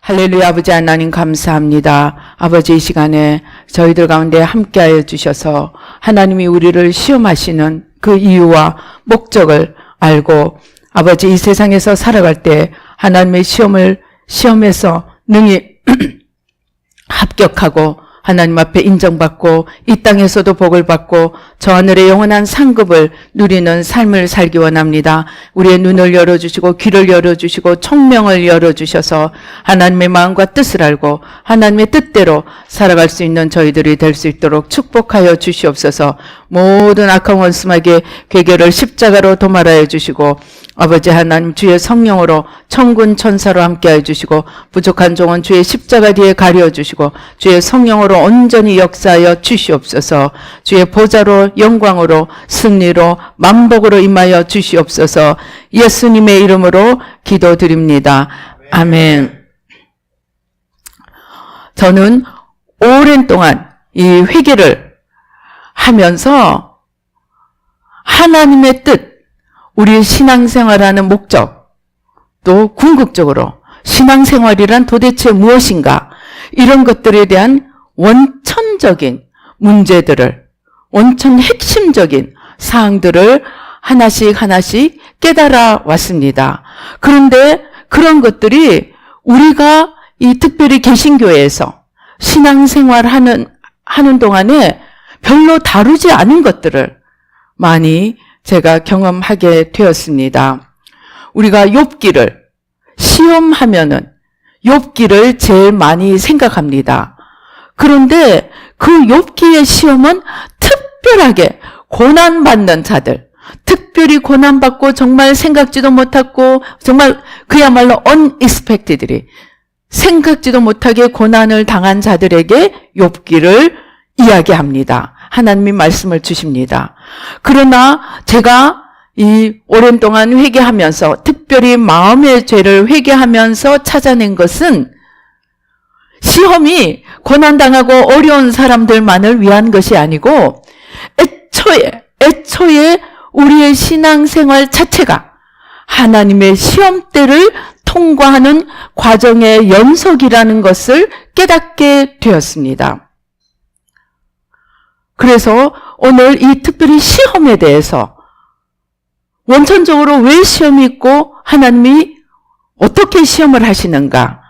할렐루야. 아버지 하나님 감사합니다. 아버지 이 시간에 저희들 가운데 함께하여 주셔서 하나님이 우리를 시험하시는 그 이유와 목적을 알고 아버지 이 세상에서 살아갈 때 하나님의 시험에서 능히 합격하고 하나님 앞에 인정받고 이 땅에서도 복을 받고 저 하늘의 영원한 상급을 누리는 삶을 살기 원합니다. 우리의 눈을 열어주시고 귀를 열어주시고 총명을 열어주셔서 하나님의 마음과 뜻을 알고 하나님의 뜻대로 살아갈 수 있는 저희들이 될 수 있도록 축복하여 주시옵소서. 모든 악한 원수마귀의 괴계를 십자가로 도말하여 주시고 아버지 하나님 주의 성령으로 천군 천사로 함께해 주시고 부족한 종은 주의 십자가 뒤에 가려 주시고 주의 성령으로 온전히 역사하여 주시옵소서. 주의 보좌로 영광으로 승리로 만복으로 임하여 주시옵소서. 예수님의 이름으로 기도드립니다. 아멘. 저는 오랜 동안 이 회개를 하면서 하나님의 뜻, 우리의 신앙생활하는 목적, 또 궁극적으로 신앙생활이란 도대체 무엇인가, 이런 것들에 대한 원천적인 문제들을, 원천 핵심적인 사항들을 하나씩 깨달아 왔습니다. 그런데 그런 것들이 우리가 이 특별히 개신교회에서 신앙생활하는 동안에 별로 다루지 않은 것들을 많이 제가 경험하게 되었습니다. 우리가 욥기를 시험하면은 욥기를 제일 많이 생각합니다. 그런데 그 욥기의 시험은 특별하게 고난받는 자들, 특별히 고난받고 정말 생각지도 못하고 정말 그야말로 unexpectedly 생각지도 못하게 고난을 당한 자들에게 욥기를 이야기합니다. 하나님이 말씀을 주십니다. 그러나 제가 이 오랜 동안 회개하면서 특별히 마음의 죄를 회개하면서 찾아낸 것은 시험이 고난당하고 어려운 사람들만을 위한 것이 아니고 애초에 우리의 신앙생활 자체가 하나님의 시험대를 통과하는 과정의 연속이라는 것을 깨닫게 되었습니다. 그래서 오늘 이 특별히 시험에 대해서 원천적으로 왜 시험이 있고 하나님이 어떻게 시험을 하시는가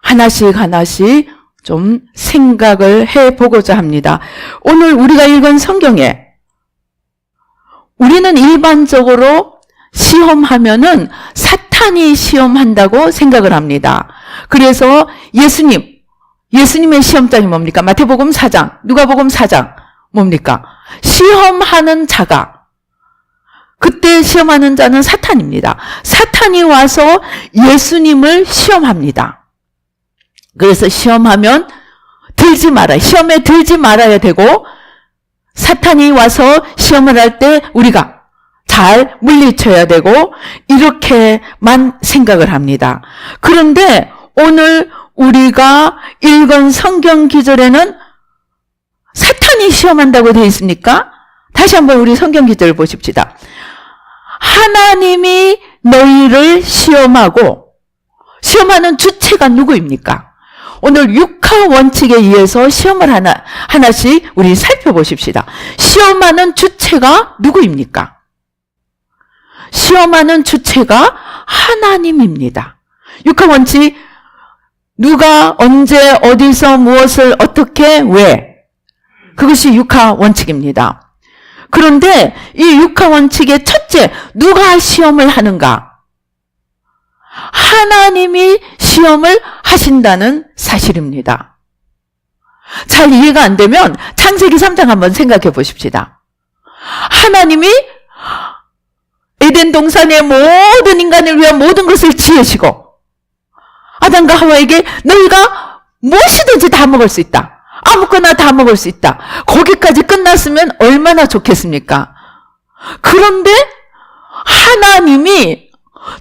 하나씩 좀 생각을 해보고자 합니다. 오늘 우리가 읽은 성경에 우리는 일반적으로 시험하면은 사탄이 시험한다고 생각을 합니다. 그래서 예수님의 시험장이 뭡니까? 마태복음 4장, 누가복음 4장 뭡니까? 시험하는 자가, 그때 시험하는 자는 사탄입니다. 사탄이 와서 예수님을 시험합니다. 그래서 시험하면 시험에 들지 말아야 되고 사탄이 와서 시험을 할 때 우리가 잘 물리쳐야 되고 이렇게만 생각을 합니다. 그런데 오늘 우리가 읽은 성경 기절에는 사탄이 시험한다고 되어 있습니까? 다시 한번 우리 성경 기절을 보십시다. 하나님이 너희를 시험하는 주체가 누구입니까? 오늘 육하 원칙에 의해서 시험을 하나씩 우리 살펴보십시다. 시험하는 주체가 누구입니까? 시험하는 주체가 하나님입니다. 육하 원칙, 누가 언제 어디서 무엇을 어떻게 왜, 그것이 육하 원칙입니다. 그런데 이 육하 원칙의 첫째, 누가 시험을 하는가? 하나님이 시험을 하신다는 사실입니다. 잘 이해가 안 되면 창세기 3장 한번 생각해 보십시다. 하나님이 에덴 동산의 모든 인간을 위한 모든 것을 지으시고 아담과 하와에게 너희가 무엇이든지 다 먹을 수 있다. 아무거나 다 먹을 수 있다. 거기까지 끝났으면 얼마나 좋겠습니까? 그런데 하나님이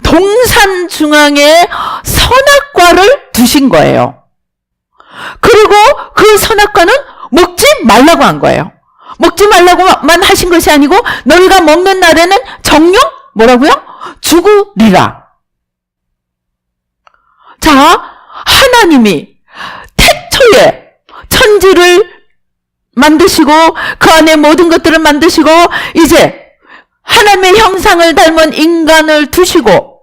동산 중앙에 선악과를 두신 거예요. 그리고 그 선악과는 먹지 말라고 한 거예요. 먹지 말라고만 하신 것이 아니고 너희가 먹는 날에는 정령 뭐라고요? 죽으리라. 자, 하나님이 태초에 천지를 만드시고 그 안에 모든 것들을 만드시고 이제 하나님의 형상을 닮은 인간을 두시고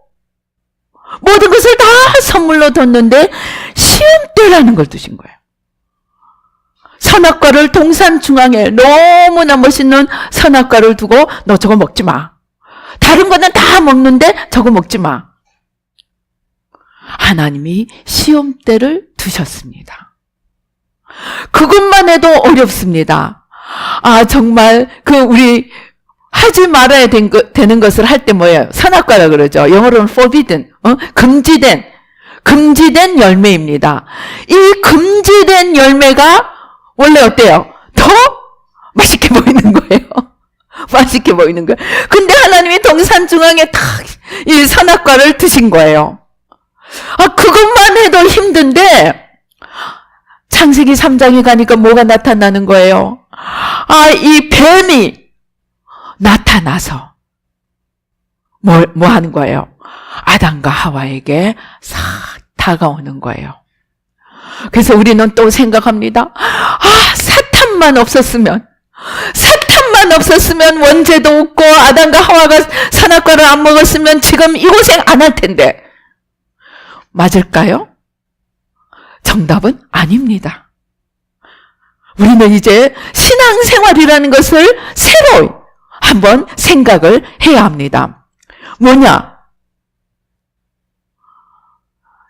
모든 것을 다 선물로 뒀는데 시험대라는 걸 두신 거예요. 선악과를 동산 중앙에 너무나 멋있는 선악과를 두고 너 저거 먹지 마. 다른 거는 다 먹는데 저거 먹지 마. 하나님이 시험대를 두셨습니다. 그것만 해도 어렵습니다. 정말 우리 하지 말아야 되는 것을 할 때 뭐예요? 선악과라 그러죠. 영어로는 forbidden, 금지된 열매입니다. 이 금지된 열매가 원래 어때요? 더 맛있게 보이는 거예요. 맛있게 보이는 거예요. 근데 하나님이 동산 중앙에 딱 이 선악과를 두신 거예요. 그것만 해도 힘든데 창세기 3장에 가니까 뭐가 나타나는 거예요? 이 뱀이 나타나서 뭐 하는 거예요? 아담과 하와에게 싹 다가오는 거예요. 그래서 우리는 또 생각합니다. 사탄만 없었으면 원죄도 없고 아담과 하와가 선악과를 안 먹었으면 지금 이 고생 안 할 텐데. 맞을까요? 정답은 아닙니다. 우리는 이제 신앙생활이라는 것을 새로 한번 생각을 해야 합니다. 뭐냐?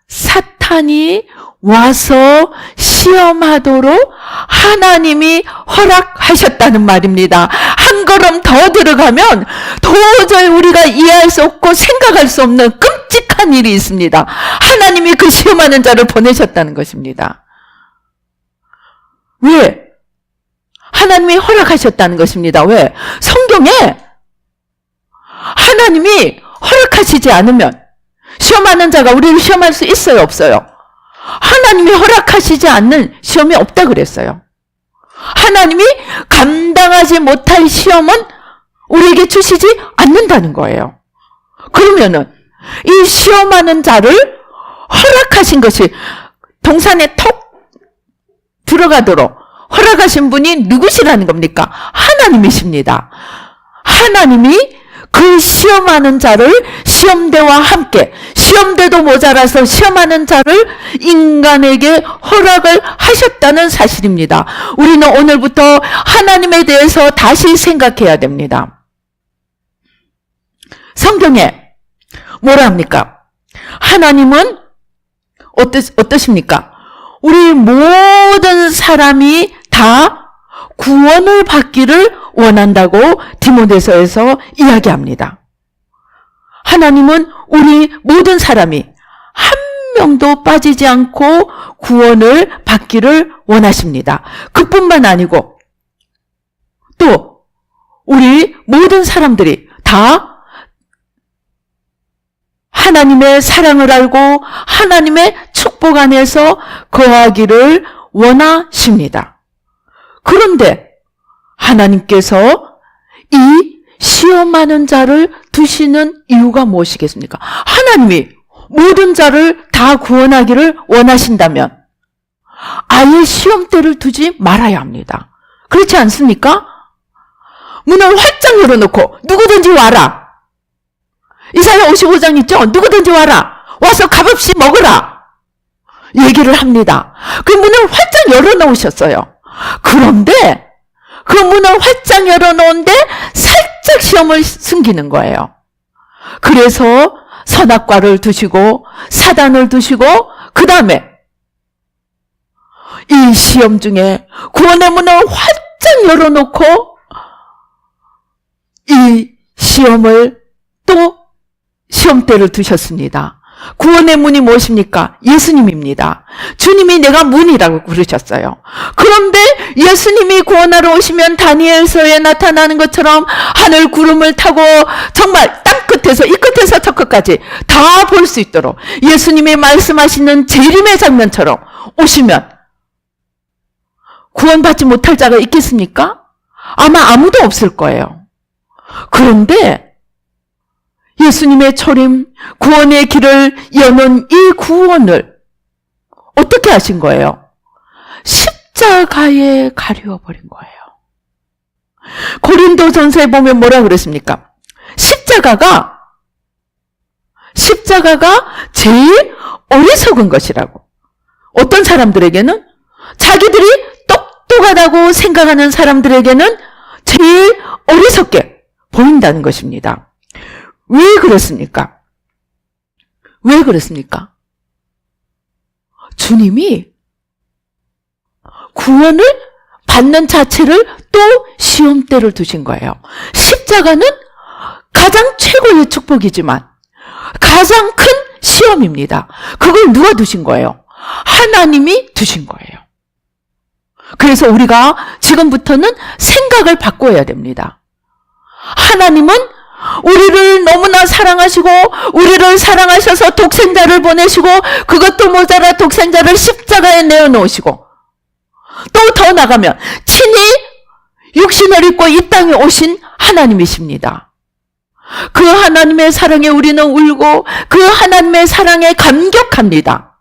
사탄이 와서 시험하도록 하나님이 허락하셨다는 말입니다. 한 걸음 더 들어가면 도저히 우리가 이해할 수 없고 생각할 수 없는 끔찍한 일이 있습니다. 하나님이 그 시험하는 자를 보내셨다는 것입니다. 왜? 하나님이 허락하셨다는 것입니다. 왜? 성경에 하나님이 허락하시지 않으면 시험하는 자가 우리를 시험할 수 있어요, 없어요? 하나님이 허락하시지 않는 시험이 없다 그랬어요. 하나님이 감당하지 못할 시험은 우리에게 주시지 않는다는 거예요. 그러면은 이 시험하는 자를 허락하신 것이 동산에 톡 들어가도록 허락하신 분이 누구시라는 겁니까? 하나님이십니다. 하나님이 그 시험하는 자를 시험대와 함께 시험대도 모자라서 시험하는 자를 인간에게 허락을 하셨다는 사실입니다. 우리는 오늘부터 하나님에 대해서 다시 생각해야 됩니다. 성경에 뭐라 합니까? 하나님은 어떠십니까? 우리 모든 사람이 다 구원을 받기를 원한다고 디모데서에서 이야기합니다. 하나님은 우리 모든 사람이 한 명도 빠지지 않고 구원을 받기를 원하십니다. 그뿐만 아니고 또 우리 모든 사람들이 다 하나님의 사랑을 알고 하나님의 축복 안에서 거하기를 원하십니다. 그런데 하나님께서 이 시험하는 자를 두시는 이유가 무엇이겠습니까? 하나님이 모든 자를 다 구원하기를 원하신다면 아예 시험대를 두지 말아야 합니다. 그렇지 않습니까? 문을 활짝 열어놓고 누구든지 와라. 이사야 55장 있죠? 누구든지 와라. 와서 값없이 먹으라. 얘기를 합니다. 그 문을 활짝 열어놓으셨어요. 그런데 그 문을 활짝 열어놓은데 살짝 시험을 숨기는 거예요. 그래서 선악과를 두시고 사단을 두시고 그 다음에 이 시험 중에 구원의 문을 활짝 열어놓고 이 시험을 또 시험대를 두셨습니다. 구원의 문이 무엇입니까? 예수님입니다. 주님이 내가 문이라고 그러셨어요. 그런데 예수님이 구원하러 오시면 다니엘서에 나타나는 것처럼 하늘 구름을 타고 정말 땅 끝에서 이 끝에서 저 끝까지 다 볼 수 있도록 예수님이 말씀하시는 재림의 장면처럼 오시면 구원받지 못할 자가 있겠습니까? 아마 아무도 없을 거예요. 그런데 예수님의 초림, 구원의 길을 여는 이 구원을 어떻게 하신 거예요? 십자가에 가려버린 거예요. 고린도전서에 보면 뭐라 그랬습니까? 십자가가 제일 어리석은 것이라고. 어떤 사람들에게는, 자기들이 똑똑하다고 생각하는 사람들에게는 제일 어리석게 보인다는 것입니다. 왜 그렇습니까? 왜 그렇습니까? 주님이 구원을 받는 자체를 또 시험대를 두신 거예요. 십자가는 가장 최고의 축복이지만 가장 큰 시험입니다. 그걸 누가 두신 거예요? 하나님이 두신 거예요. 그래서 우리가 지금부터는 생각을 바꿔야 됩니다. 하나님은 우리를 너무나 사랑하시고 우리를 사랑하셔서 독생자를 보내시고 그것도 모자라 독생자를 십자가에 내어놓으시고 또 더 나가면 친히 육신을 입고 이 땅에 오신 하나님이십니다. 그 하나님의 사랑에 우리는 울고 그 하나님의 사랑에 감격합니다.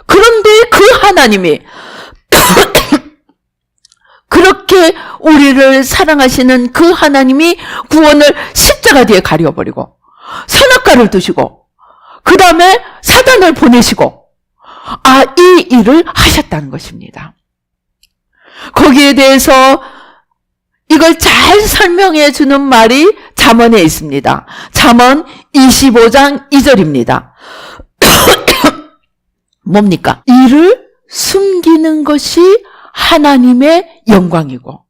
그런데 그 하나님이 그렇게 우리를 사랑하시는 그 하나님이 구원을 십자가 뒤에 가려버리고 선악과를 두시고 그 다음에 사단을 보내시고 이 일을 하셨다는 것입니다. 거기에 대해서 이걸 잘 설명해 주는 말이 잠언에 있습니다. 잠언 25장 2절입니다. 뭡니까? 이를 숨기는 것이 하나님의 영광이고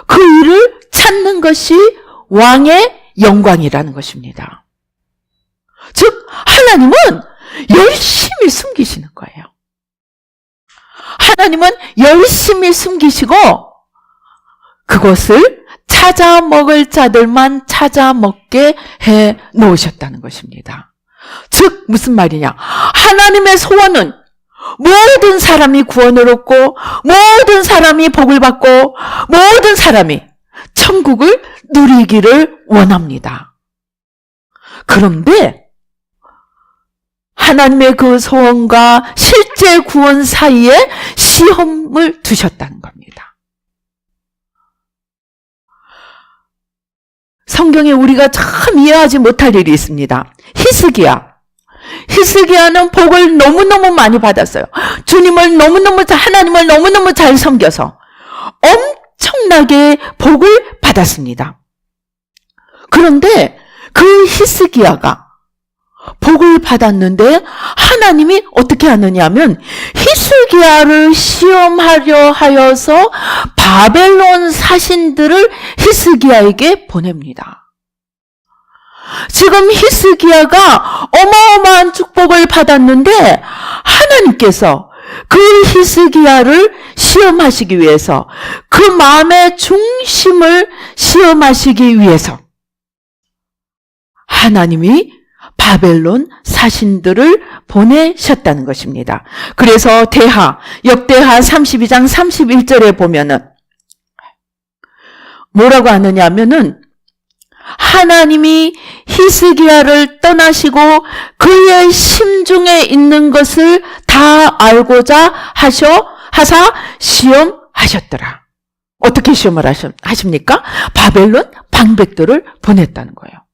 그 일을 찾는 것이 왕의 영광이라는 것입니다. 즉 하나님은 열심히 숨기시는 거예요. 하나님은 열심히 숨기시고 그것을 찾아 먹을 자들만 찾아 먹게 해 놓으셨다는 것입니다. 즉 무슨 말이냐? 하나님의 소원은 모든 사람이 구원을 얻고 모든 사람이 복을 받고 모든 사람이 천국을 누리기를 원합니다. 그런데 하나님의 그 소원과 실제 구원 사이에 시험을 두셨다는 겁니다. 성경에 우리가 참 이해하지 못할 일이 있습니다. 히스기야는 복을 너무너무 많이 받았어요. 주님을 하나님을 너무너무 잘 섬겨서 엄청나게 복을 받았습니다. 그런데 그 히스기야가 복을 받았는데 하나님이 어떻게 하느냐면 히스기야를 시험하려 하여서 바벨론 사신들을 히스기야에게 보냅니다. 지금 히스기야가 어마어마한 축복을 받았는데 하나님께서 그 히스기야를 시험하시기 위해서 그 마음의 중심을 시험하시기 위해서 하나님이 바벨론 사신들을 보내셨다는 것입니다. 그래서 역대하 32장 31절에 보면은 뭐라고 하느냐면은 하나님이 히스기야를 떠나시고 그의 심중에 있는 것을 다 알고자 하사 시험하셨더라. 어떻게 시험을 하십니까? 바벨론 방백들을 보냈다는 거예요.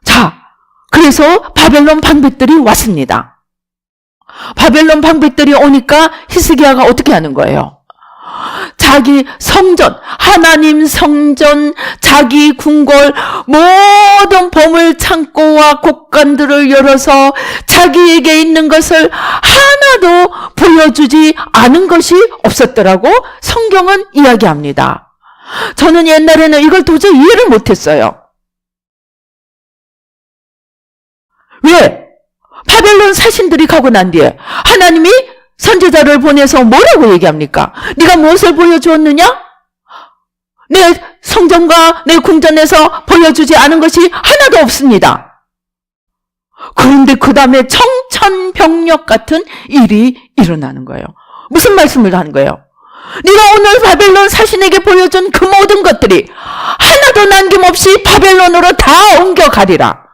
자, 그래서 바벨론 방백들이 왔습니다. 바벨론 방백들이 오니까 히스기야가 어떻게 하는 거예요? 자기 성전, 하나님 성전, 자기 궁궐, 모든 보물 창고와 곳간들을 열어서 자기에게 있는 것을 하나도 보여주지 않은 것이 없었더라고 성경은 이야기합니다. 저는 옛날에는 이걸 도저히 이해를 못했어요. 왜? 바벨론 사신들이 가고 난 뒤에 하나님이 선지자를 보내서 뭐라고 얘기합니까? 네가 무엇을 보여주었느냐? 내 성전과 내 궁전에서 보여주지 않은 것이 하나도 없습니다. 그런데 그 다음에 청천벽력 같은 일이 일어나는 거예요. 무슨 말씀을 하는 거예요? 네가 오늘 바벨론 사신에게 보여준 그 모든 것들이 하나도 남김없이 바벨론으로 다 옮겨가리라.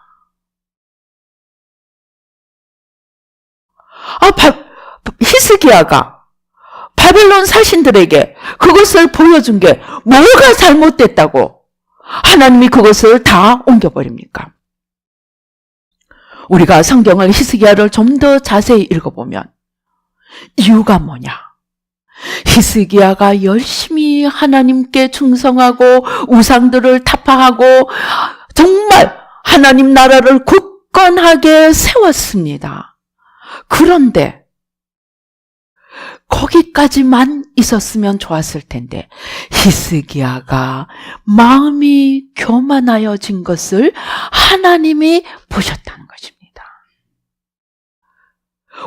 히스기야가 바벨론 사신들에게 그것을 보여준 게 뭐가 잘못됐다고 하나님이 그것을 다 옮겨버립니까? 우리가 성경을 히스기야를 좀 더 자세히 읽어보면 이유가 뭐냐? 히스기야가 열심히 하나님께 충성하고 우상들을 타파하고 정말 하나님 나라를 굳건하게 세웠습니다. 그런데 거기까지만 있었으면 좋았을 텐데 히스기야가 마음이 교만하여진 것을 하나님이 보셨다는 것입니다.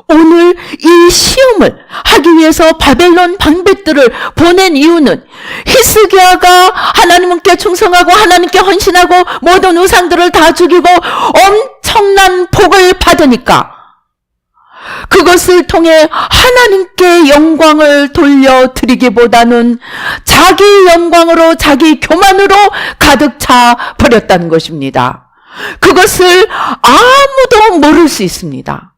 오늘 이 시험을 하기 위해서 바벨론 방백들을 보낸 이유는 히스기야가 하나님께 충성하고 하나님께 헌신하고 모든 우상들을 다 죽이고 엄청난 복을 받으니까 그것을 통해 하나님께 영광을 돌려드리기보다는 자기 영광으로 자기 교만으로 가득 차 버렸다는 것입니다. 그것을 아무도 모를 수 있습니다.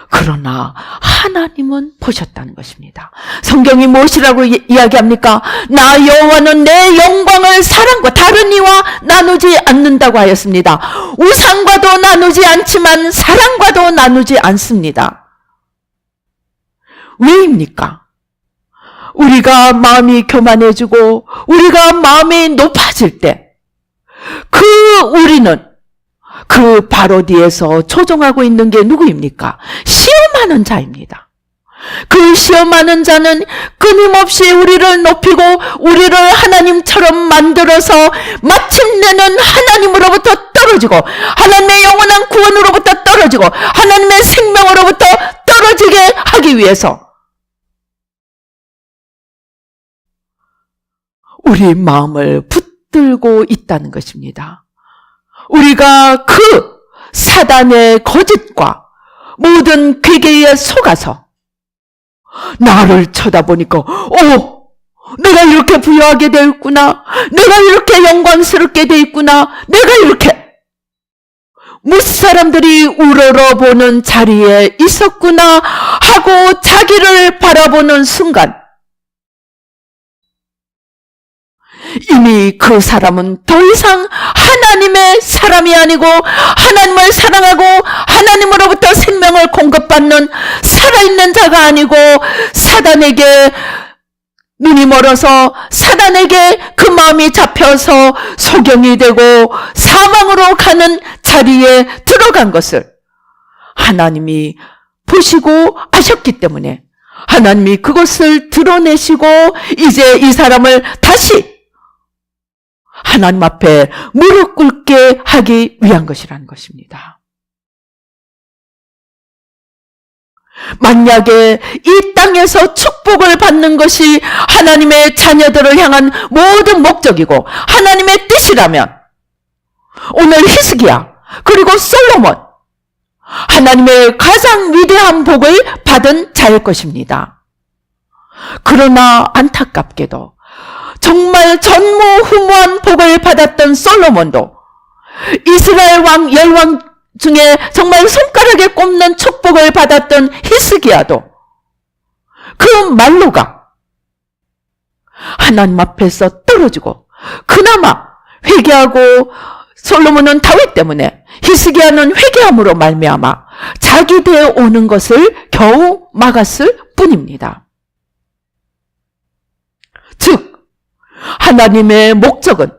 그러나 하나님은 보셨다는 것입니다. 성경이 무엇이라고 이야기합니까? 나 여호와는 내 영광을 사람과 다른 이와 나누지 않는다고 하였습니다. 우상과도 나누지 않지만 사람과도 나누지 않습니다. 왜입니까? 우리가 마음이 교만해지고 우리가 마음이 높아질 때 우리는 그 바로 뒤에서 조종하고 있는 게 누구입니까? 시험하는 자입니다. 그 시험하는 자는 끊임없이 우리를 높이고 우리를 하나님처럼 만들어서 마침내는 하나님으로부터 떨어지고 하나님의 영원한 구원으로부터 떨어지고 하나님의 생명으로부터 떨어지게 하기 위해서 우리 마음을 붙들고 있다는 것입니다. 우리가 그 사단의 거짓과 모든 괴계에 속아서 나를 쳐다보니까 내가 이렇게 부유하게 되어 있구나, 내가 이렇게 영광스럽게 되어 있구나, 내가 이렇게 무사람들이 우러러보는 자리에 있었구나 하고 자기를 바라보는 순간 이미 그 사람은 더 이상 하나님의 사람이 아니고 하나님을 사랑하고 하나님으로부터 생명을 공급받는 살아있는 자가 아니고 사단에게 눈이 멀어서 사단에게 그 마음이 잡혀서 소경이 되고 사망으로 가는 자리에 들어간 것을 하나님이 보시고 아셨기 때문에 하나님이 그것을 드러내시고 이제 이 사람을 다시 하나님 앞에 무릎 꿇게 하기 위한 것이라는 것입니다. 만약에 이 땅에서 축복을 받는 것이 하나님의 자녀들을 향한 모든 목적이고 하나님의 뜻이라면 오늘 히스기야 그리고 솔로몬 하나님의 가장 위대한 복을 받은 자일 것입니다. 그러나 안타깝게도 정말 전무후무한 복을 받았던 솔로몬도 이스라엘 왕 10왕 중에 정말 손가락에 꼽는 축복을 받았던 히스기야도 그 말로가 하나님 앞에서 떨어지고 그나마 회개하고 솔로몬은 다윗 때문에 히스기야는 회개함으로 말미암아 자기 대에 오는 것을 겨우 막았을 뿐입니다. 즉 하나님의 목적은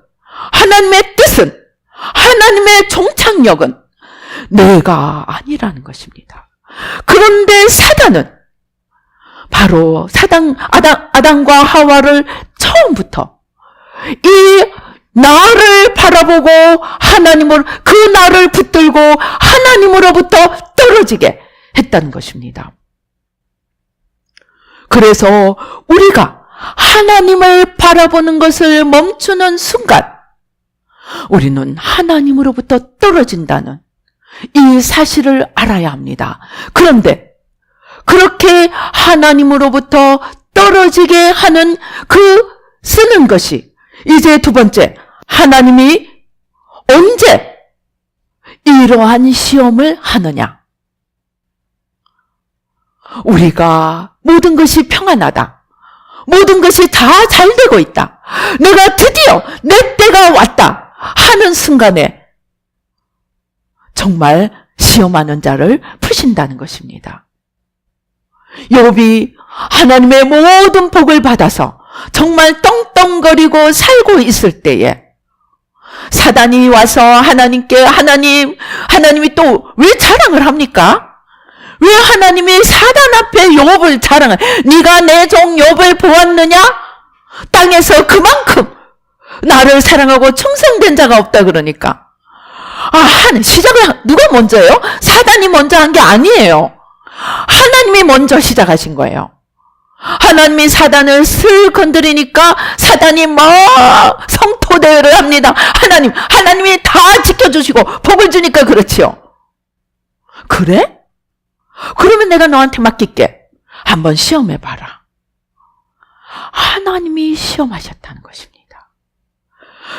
하나님의 뜻은 하나님의 종착역은 내가 아니라는 것입니다. 그런데 사단은 바로 아담과 하와를 처음부터 이 나를 바라보고 하나님을 그 나를 붙들고 하나님으로부터 떨어지게 했다는 것입니다. 그래서 우리가 하나님을 바라보는 것을 멈추는 순간 우리는 하나님으로부터 떨어진다는 이 사실을 알아야 합니다. 그런데 그렇게 하나님으로부터 떨어지게 하는 쓰는 것이 이제 두 번째, 하나님이 언제 이러한 시험을 하느냐? 우리가 모든 것이 평안하다, 모든 것이 다 잘 되고 있다, 내가 드디어 내 때가 왔다 하는 순간에 정말 시험하는 자를 푸신다는 것입니다. 욥이 하나님의 모든 복을 받아서 정말 떵떵거리고 살고 있을 때에 사단이 와서 하나님께 하나님이 또 왜 자랑을 합니까? 왜 하나님이 사단 앞에 욥을 자랑을, 네가 내 종 욥을 보았느냐? 땅에서 그만큼 나를 사랑하고 충성된 자가 없다 그러니까. 시작을 누가 먼저예요? 사단이 먼저 한 게 아니에요. 하나님이 먼저 시작하신 거예요. 하나님이 사단을 슬 건드리니까 사단이 막 성토대를 합니다. 하나님이 다 지켜주시고 복을 주니까 그렇지요. 그래? 그러면 내가 너한테 맡길게. 한번 시험해봐라. 하나님이 시험하셨다는 것입니다.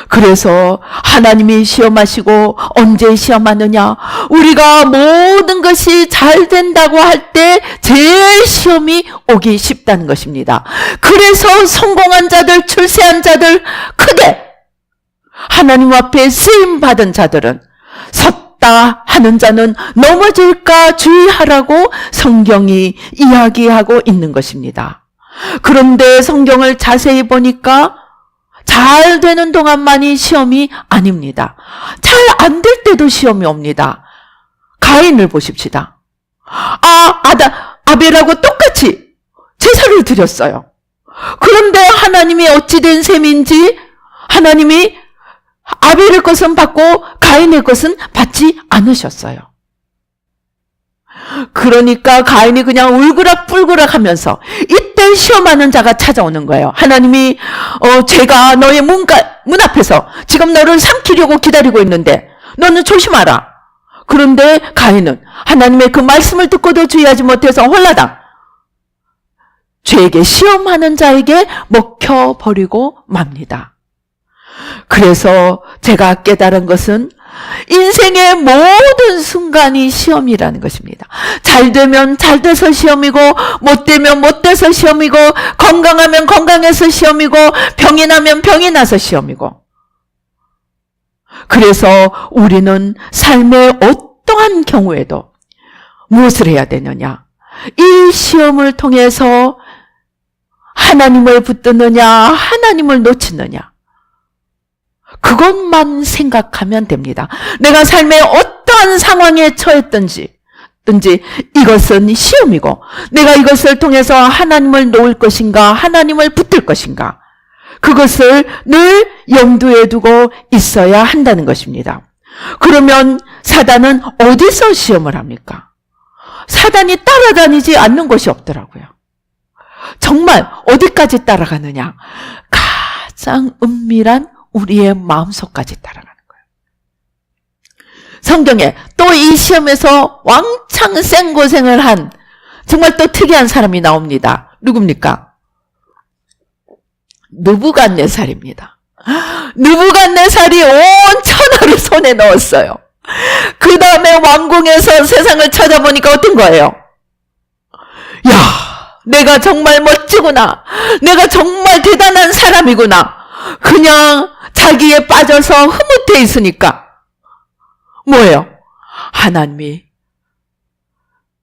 그래서 하나님이 시험하시고 언제 시험하느냐? 우리가 모든 것이 잘 된다고 할 때 제일 시험이 오기 쉽다는 것입니다. 그래서 성공한 자들, 출세한 자들, 크게 하나님 앞에 쓰임받은 자들은 섰다 하는 자는 넘어질까 주의하라고 성경이 이야기하고 있는 것입니다. 그런데 성경을 자세히 보니까 잘 되는 동안만이 시험이 아닙니다. 잘 안 될 때도 시험이 옵니다. 가인을 보십시다. 아벨하고 똑같이 제사를 드렸어요. 그런데 하나님이 어찌된 셈인지 하나님이 아벨의 것은 받고 가인의 것은 받지 않으셨어요. 그러니까 가인이 그냥 울그락불그락 하면서 이때 시험하는 자가 찾아오는 거예요. 하나님이 죄가 너의 문 앞에서 지금 너를 삼키려고 기다리고 있는데 너는 조심하라. 그런데 가인은 하나님의 그 말씀을 듣고도 주의하지 못해서 홀라당 죄에게 시험하는 자에게 먹혀버리고 맙니다. 그래서 제가 깨달은 것은 인생의 모든 순간이 시험이라는 것입니다. 잘 되면 잘 돼서 시험이고, 못 되면 못 돼서 시험이고, 건강하면 건강해서 시험이고, 병이 나면 병이 나서 시험이고. 그래서 우리는 삶의 어떠한 경우에도 무엇을 해야 되느냐? 이 시험을 통해서 하나님을 붙드느냐, 하나님을 놓치느냐? 그것만 생각하면 됩니다. 내가 삶의 어떠한 상황에 처했든지 이것은 시험이고 내가 이것을 통해서 하나님을 놓을 것인가 하나님을 붙들 것인가 그것을 늘 염두에 두고 있어야 한다는 것입니다. 그러면 사단은 어디서 시험을 합니까? 사단이 따라다니지 않는 곳이 없더라고요. 정말 어디까지 따라가느냐? 가장 은밀한 우리의 마음속까지 따라가는 거예요. 성경에 또 이 시험에서 왕창 생고생을 한 정말 또 특이한 사람이 나옵니다. 누굽니까? 느부갓네살입니다. 느부갓네살이 온 천하를 손에 넣었어요. 그 다음에 왕궁에서 세상을 찾아보니까 어떤 거예요? 야, 내가 정말 멋지구나. 내가 정말 대단한 사람이구나. 그냥 자기에 빠져서 흐뭇해 있으니까 뭐예요? 하나님이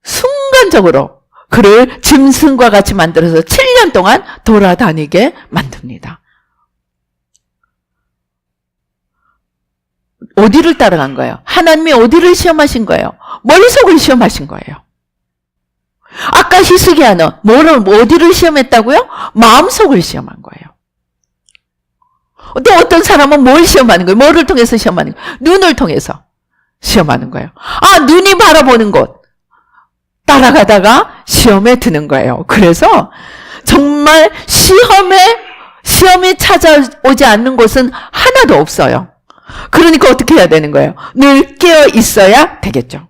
순간적으로 그를 짐승과 같이 만들어서 7년 동안 돌아다니게 만듭니다. 어디를 따라간 거예요? 하나님이 어디를 시험하신 거예요? 머릿속을 시험하신 거예요. 아까 히스기야는 어디를 시험했다고요? 마음속을 시험한 거예요. 또 어떤 사람은 뭘 시험하는 거예요? 뭐를 통해서 시험하는 거예요? 눈을 통해서 시험하는 거예요. 눈이 바라보는 곳 따라가다가 시험에 드는 거예요. 그래서 정말 시험이 찾아오지 않는 곳은 하나도 없어요. 그러니까 어떻게 해야 되는 거예요? 늘 깨어 있어야 되겠죠.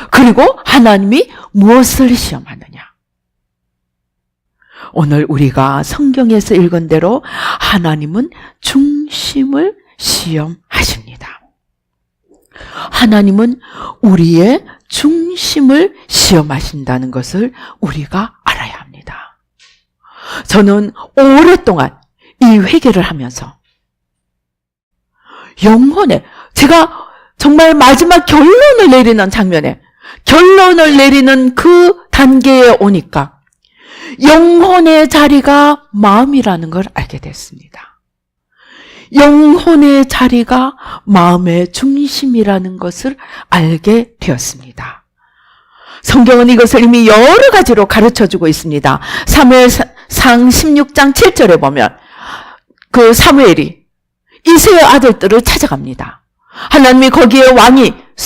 그리고 하나님이 무엇을 시험하느냐? 오늘 우리가 성경에서 읽은 대로 하나님은 중심을 시험하십니다. 하나님은 우리의 중심 중심을 시험하신다는 것을 우리가 알아야 합니다. 저는 오랫동안 이 회개를 하면서 영혼에, 제가 정말 마지막 결론을 내리는 장면에, 결론을 내리는 그 단계에 오니까 영혼의 자리가 마음이라는 걸 알게 됐습니다. 영혼의 자리가 마음의 중심이라는 것을 알게 되었습니다. 성경은 이것을 이미 여러 가지로 가르쳐주고 있습니다. 사무엘상 16장 7절에 보면 그 사무엘이 이새의 아들들을 찾아갑니다. 하나님이 거기에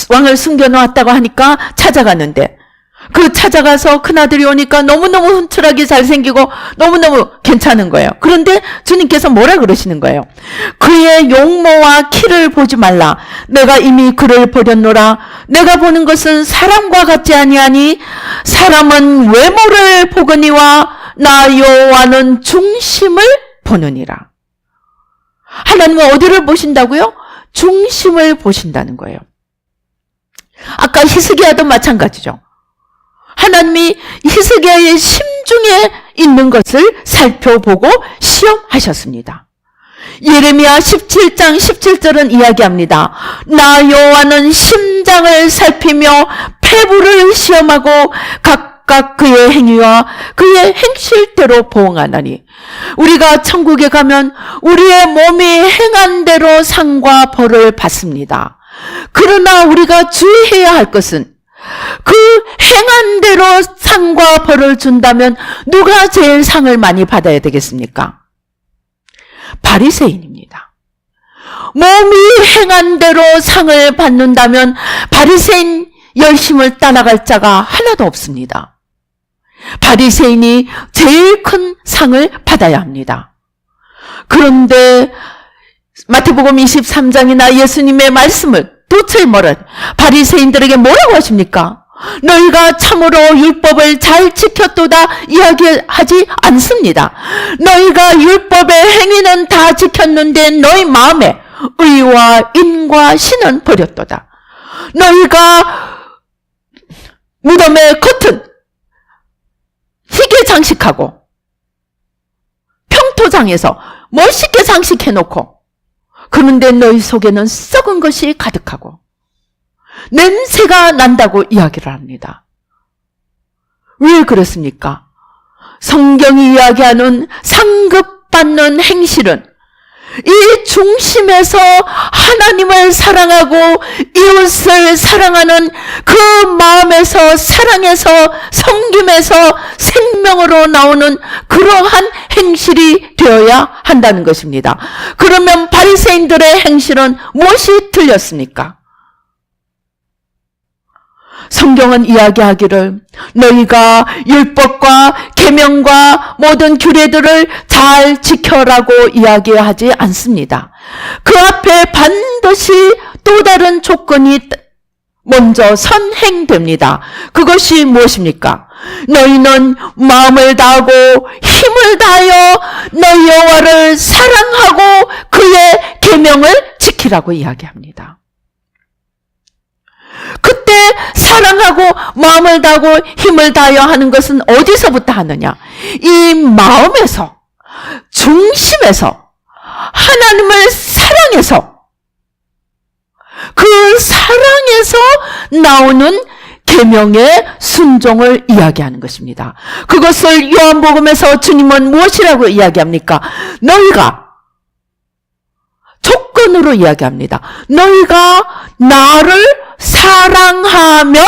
왕을 숨겨놓았다고 하니까 찾아갔는데, 그 찾아가서 큰아들이 오니까 너무너무 훔칠하게 잘생기고 너무너무 괜찮은 거예요. 그런데 주님께서 뭐라 그러시는 거예요? 그의 용모와 키를 보지 말라. 내가 이미 그를 버렸노라. 내가 보는 것은 사람과 같지 아니하니 사람은 외모를 보거니와 나 여호와는 중심을 보느니라. 하나님은 어디를 보신다고요? 중심을 보신다는 거예요. 아까 히스기야도 마찬가지죠. 하나님이 히스기야의 심중에 있는 것을 살펴보고 시험하셨습니다. 예레미야 17장 17절은 이야기합니다. 나 여호와는 심장을 살피며 폐부를 시험하고 각각 그의 행위와 그의 행실대로 보응하나니, 우리가 천국에 가면 우리의 몸이 행한 대로 상과 벌을 받습니다. 그러나 우리가 주의해야 할 것은 그 행한 대로 상과 벌을 준다면 누가 제일 상을 많이 받아야 되겠습니까? 바리새인입니다. 몸이 행한 대로 상을 받는다면 바리새인 열심을 따라갈 자가 하나도 없습니다. 바리새인이 제일 큰 상을 받아야 합니다. 그런데 마태복음 23장이나 예수님의 말씀을 도저히 바리새인들에게 뭐라고 하십니까? 너희가 참으로 율법을 잘 지켰도다 이야기하지 않습니다. 너희가 율법의 행위는 다 지켰는데 너희 마음에 의와 인과 신은 버렸도다. 너희가 무덤의 겉은 희게 장식하고 평토장에서 멋있게 장식해놓고, 그런데 너희 속에는 썩은 것이 가득하고 냄새가 난다고 이야기를 합니다. 왜 그렇습니까? 성경이 이야기하는 상급받는 행실은 이 중심에서 하나님을 사랑하고 이웃을 사랑하는 그 마음에서, 사랑에서, 섬김에서 생명으로 나오는 그러한 행실이 되어야 한다는 것입니다. 그러면 바리새인들의 행실은 무엇이 틀렸습니까? 성경은 이야기하기를 너희가 율법과 계명과 모든 규례들을 잘 지켜라고 이야기하지 않습니다. 그 앞에 반드시 또 다른 조건이 먼저 선행됩니다. 그것이 무엇입니까? 너희는 마음을 다하고 힘을 다하여 너희 여호와를 사랑하고 그의 계명을 지키라고 이야기합니다. 그때 사랑하고 마음을 다하고 힘을 다하여 하는 것은 어디서부터 하느냐? 이 마음에서, 중심에서, 하나님을 사랑해서, 그 사랑에서 나오는 계명의 순종을 이야기하는 것입니다. 그것을 요한복음에서 주님은 무엇이라고 이야기합니까? 너희가, 조건으로 이야기합니다. 너희가 나를 사랑하면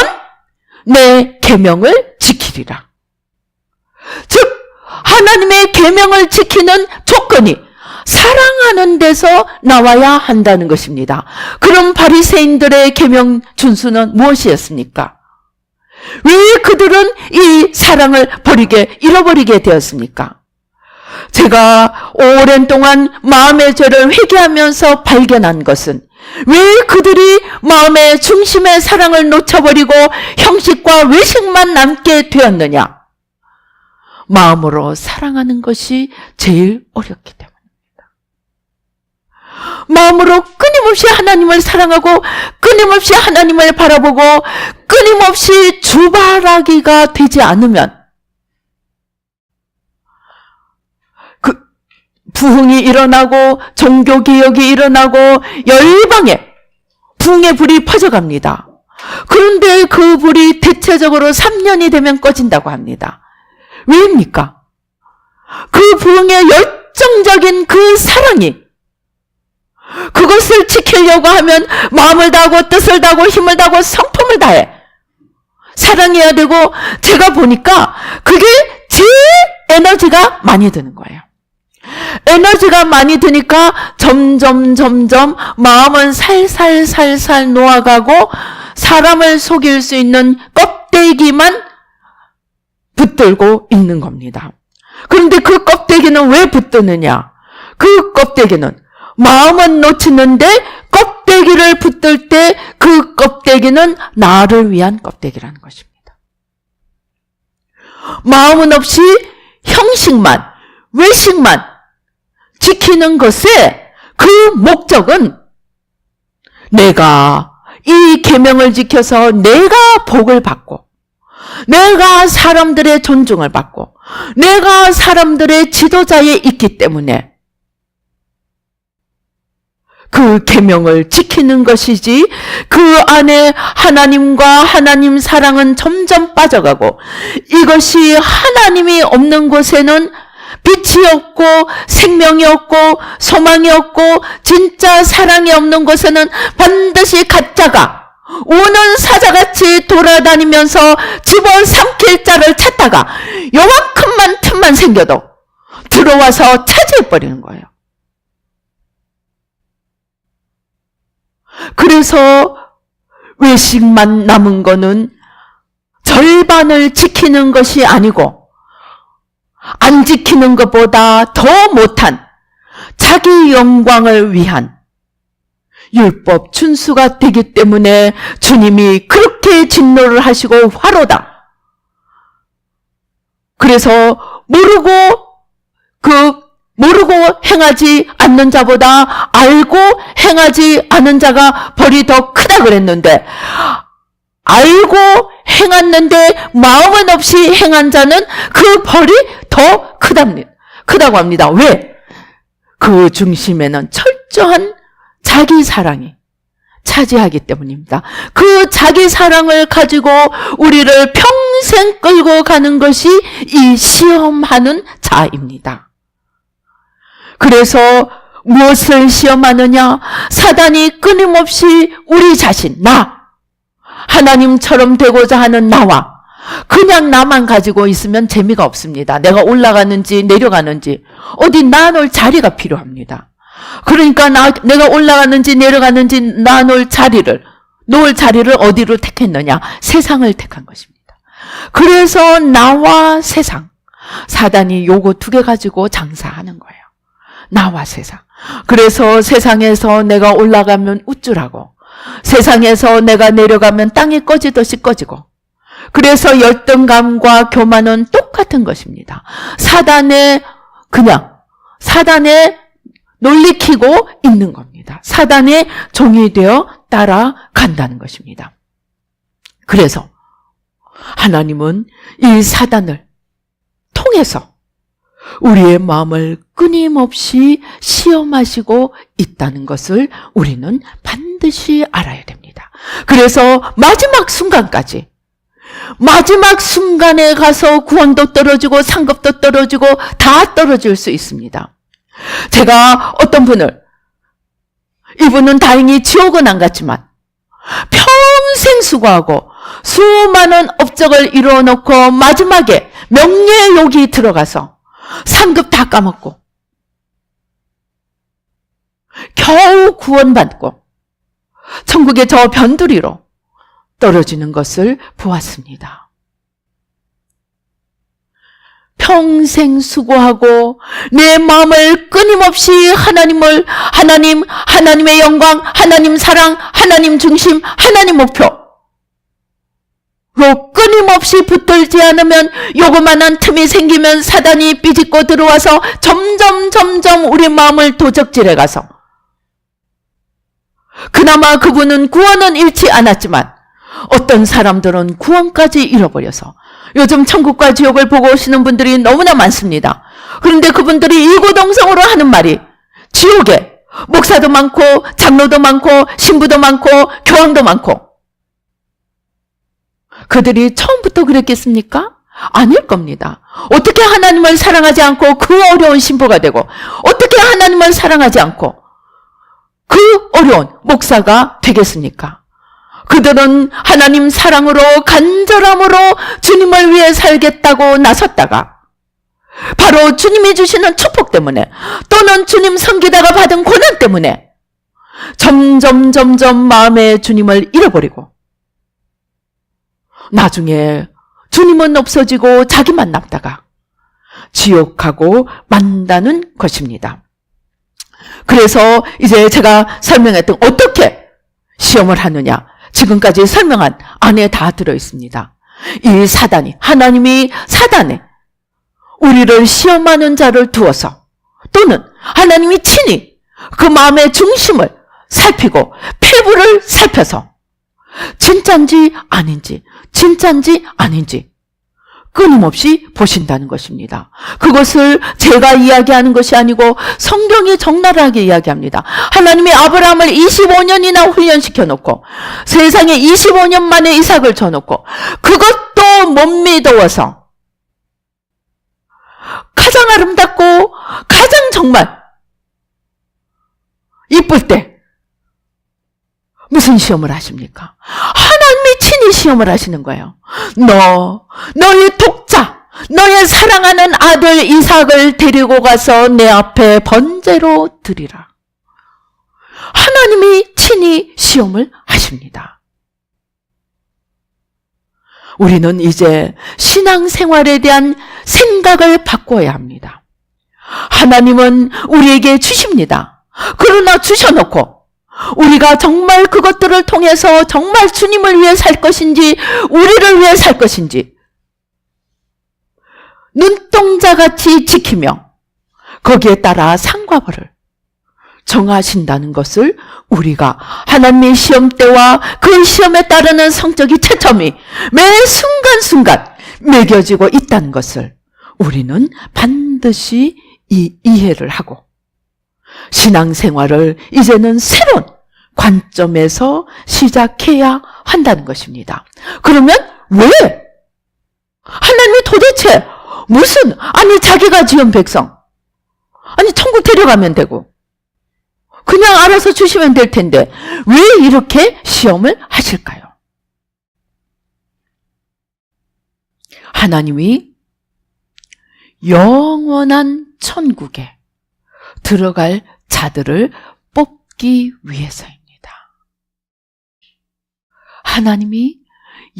내 계명을 지키리라. 즉 하나님의 계명을 지키는 조건이 사랑하는 데서 나와야 한다는 것입니다. 그럼 바리새인들의 계명 준수는 무엇이었습니까? 왜 그들은 이 사랑을 잃어버리게 되었습니까? 제가 오랜 동안 마음의 죄를 회개하면서 발견한 것은, 왜 그들이 마음의 중심의 사랑을 놓쳐버리고 형식과 외식만 남게 되었느냐? 마음으로 사랑하는 것이 제일 어렵기 때문입니다. 마음으로 끊임없이 하나님을 사랑하고 끊임없이 하나님을 바라보고 끊임없이 주바라기가 되지 않으면 그 부흥이 일어나고 종교개혁이 일어나고 열방에 부흥의 불이 퍼져갑니다. 그런데 그 불이 대체적으로 3년이 되면 꺼진다고 합니다. 왜입니까? 그 부흥의 열정적인 그 사랑이 그것을 지키려고 하면 마음을 다하고 뜻을 다하고 힘을 다하고 성품을 다해 사랑해야 되고, 제가 보니까 그게 제일 에너지가 많이 드는 거예요. 에너지가 많이 드니까 점점 마음은 살살 놓아가고 사람을 속일 수 있는 껍데기만 붙들고 있는 겁니다. 그런데 그 껍데기는 왜 붙드느냐? 그 껍데기는 마음은 놓치는데 껍데기를 붙들 때 그 껍데기는 나를 위한 껍데기라는 것입니다. 마음은 없이 형식만, 외식만 지키는 것의 그 목적은 내가 이 계명을 지켜서 내가 복을 받고, 내가 사람들의 존중을 받고, 내가 사람들의 지도자에 있기 때문에 그 계명을 지키는 것이지, 그 안에 하나님과 하나님 사랑은 점점 빠져가고, 이것이 하나님이 없는 곳에는 빛이 없고 생명이 없고 소망이 없고 진짜 사랑이 없는 곳에는 반드시 가짜가 우는 사자같이 돌아다니면서 집어삼킬 자를 찾다가 요만큼만 틈만 생겨도 들어와서 차지해버리는 거예요. 그래서 외식만 남은 거는 절반을 지키는 것이 아니고 안 지키는 것보다 더 못한 자기 영광을 위한 율법 준수가 되기 때문에 주님이 그렇게 진노를 하시고 화로다. 그래서 모르고 행하지 않는 자보다 알고 행하지 않은 자가 벌이 더 크다 그랬는데, 알고 행했는데 마음은 없이 행한 자는 그 벌이 더 크다고 합니다. 왜? 그 중심에는 철저한 자기 사랑이 차지하기 때문입니다. 그 자기 사랑을 가지고 우리를 평생 끌고 가는 것이 이 시험하는 자입니다. 그래서 무엇을 시험하느냐? 사단이 끊임없이 우리 자신, 하나님처럼 되고자 하는 나와 그냥 나만 가지고 있으면 재미가 없습니다. 내가 올라가는지 내려가는지 어디 나눌 자리가 필요합니다. 그러니까 내가 올라가는지 내려가는지 놓을 자리를 어디로 택했느냐? 세상을 택한 것입니다. 그래서 나와 세상, 사단이 요거 두 개 가지고 장사하는 거예요. 나와 세상. 그래서 세상에서 내가 올라가면 우쭐하고 세상에서 내가 내려가면 땅이 꺼지듯이 꺼지고, 그래서 열등감과 교만은 똑같은 것입니다. 사단에 놀리키고 있는 겁니다. 사단의 종이 되어 따라간다는 것입니다. 그래서 하나님은 이 사단을 통해서 우리의 마음을 끊임없이 시험하시고 있다는 것을 우리는 반드시 알아야 됩니다. 그래서 마지막 순간에 가서 구원도 떨어지고 상급도 떨어지고 다 떨어질 수 있습니다. 제가 어떤 분을, 이분은 다행히 지옥은 안 갔지만 평생 수고하고 수많은 업적을 이루어놓고 마지막에 명예욕이 들어가서 상급 다 까먹고 겨우 구원받고 천국의 저 변두리로 떨어지는 것을 보았습니다. 평생 수고하고 내 마음을 끊임없이 하나님의 영광, 하나님 사랑, 하나님 중심, 하나님 목표로 끊임없이 붙들지 않으면 요거만한 틈이 생기면 사단이 삐짓고 들어와서 점점 우리 마음을 도적질해 가서 그나마 그분은 구원은 잃지 않았지만 어떤 사람들은 구원까지 잃어버려서 요즘 천국과 지옥을 보고 오시는 분들이 너무나 많습니다. 그런데 그분들이 일고동성으로 하는 말이 지옥에 목사도 많고 장로도 많고 신부도 많고 교황도 많고, 그들이 처음부터 그랬겠습니까? 아닐 겁니다. 어떻게 하나님을 사랑하지 않고 그 어려운 신부가 되고, 어떻게 하나님을 사랑하지 않고 그 어려운 목사가 되겠습니까? 그들은 하나님 사랑으로 간절함으로 주님을 위해 살겠다고 나섰다가 바로 주님이 주시는 축복 때문에 또는 주님 섬기다가 받은 고난 때문에 점점 마음의 주님을 잃어버리고 나중에 주님은 없어지고 자기만 남다가 지옥하고 만다는 것입니다. 그래서 이제 제가 설명했던 어떻게 시험을 하느냐, 지금까지 설명한 안에 다 들어있습니다. 이 사단이, 하나님이 사단에 우리를 시험하는 자를 두어서 또는 하나님이 친히 그 마음의 중심을 살피고 폐부를 살펴서 진짜인지 아닌지 끊임없이 보신다는 것입니다. 그것을 제가 이야기하는 것이 아니고 성경이 적나라하게 이야기합니다. 하나님이 아브라함을 25년이나 훈련시켜 놓고 세상에 25년 만에 이삭을 줘놓고 그것도 못 믿어서 가장 아름답고 가장 정말 이쁠 때 무슨 시험을 하십니까? 하나님이 친히 시험을 하시는 거예요. 너의 독자, 너의 사랑하는 아들 이삭을 데리고 가서 내 앞에 번제로 드리라. 하나님이 친히 시험을 하십니다. 우리는 이제 신앙생활에 대한 생각을 바꿔야 합니다. 하나님은 우리에게 주십니다. 그러나 주셔놓고 우리가 정말 그것들을 통해서 정말 주님을 위해 살 것인지 우리를 위해 살 것인지 눈동자같이 지키며 거기에 따라 상과 벌을 정하신다는 것을 우리가 하나님의 시험 때와 그 시험에 따르는 성적인 채점이 매 순간순간 매겨지고 있다는 것을 우리는 반드시 이해를 하고 신앙생활을 이제는 새로운 관점에서 시작해야 한다는 것입니다. 그러면 왜? 하나님이 도대체 아니 자기가 지은 백성, 아니 천국 데려가면 되고 그냥 알아서 주시면 될 텐데 왜 이렇게 시험을 하실까요? 하나님이 영원한 천국에 들어갈 자들을 뽑기 위해서입니다. 하나님이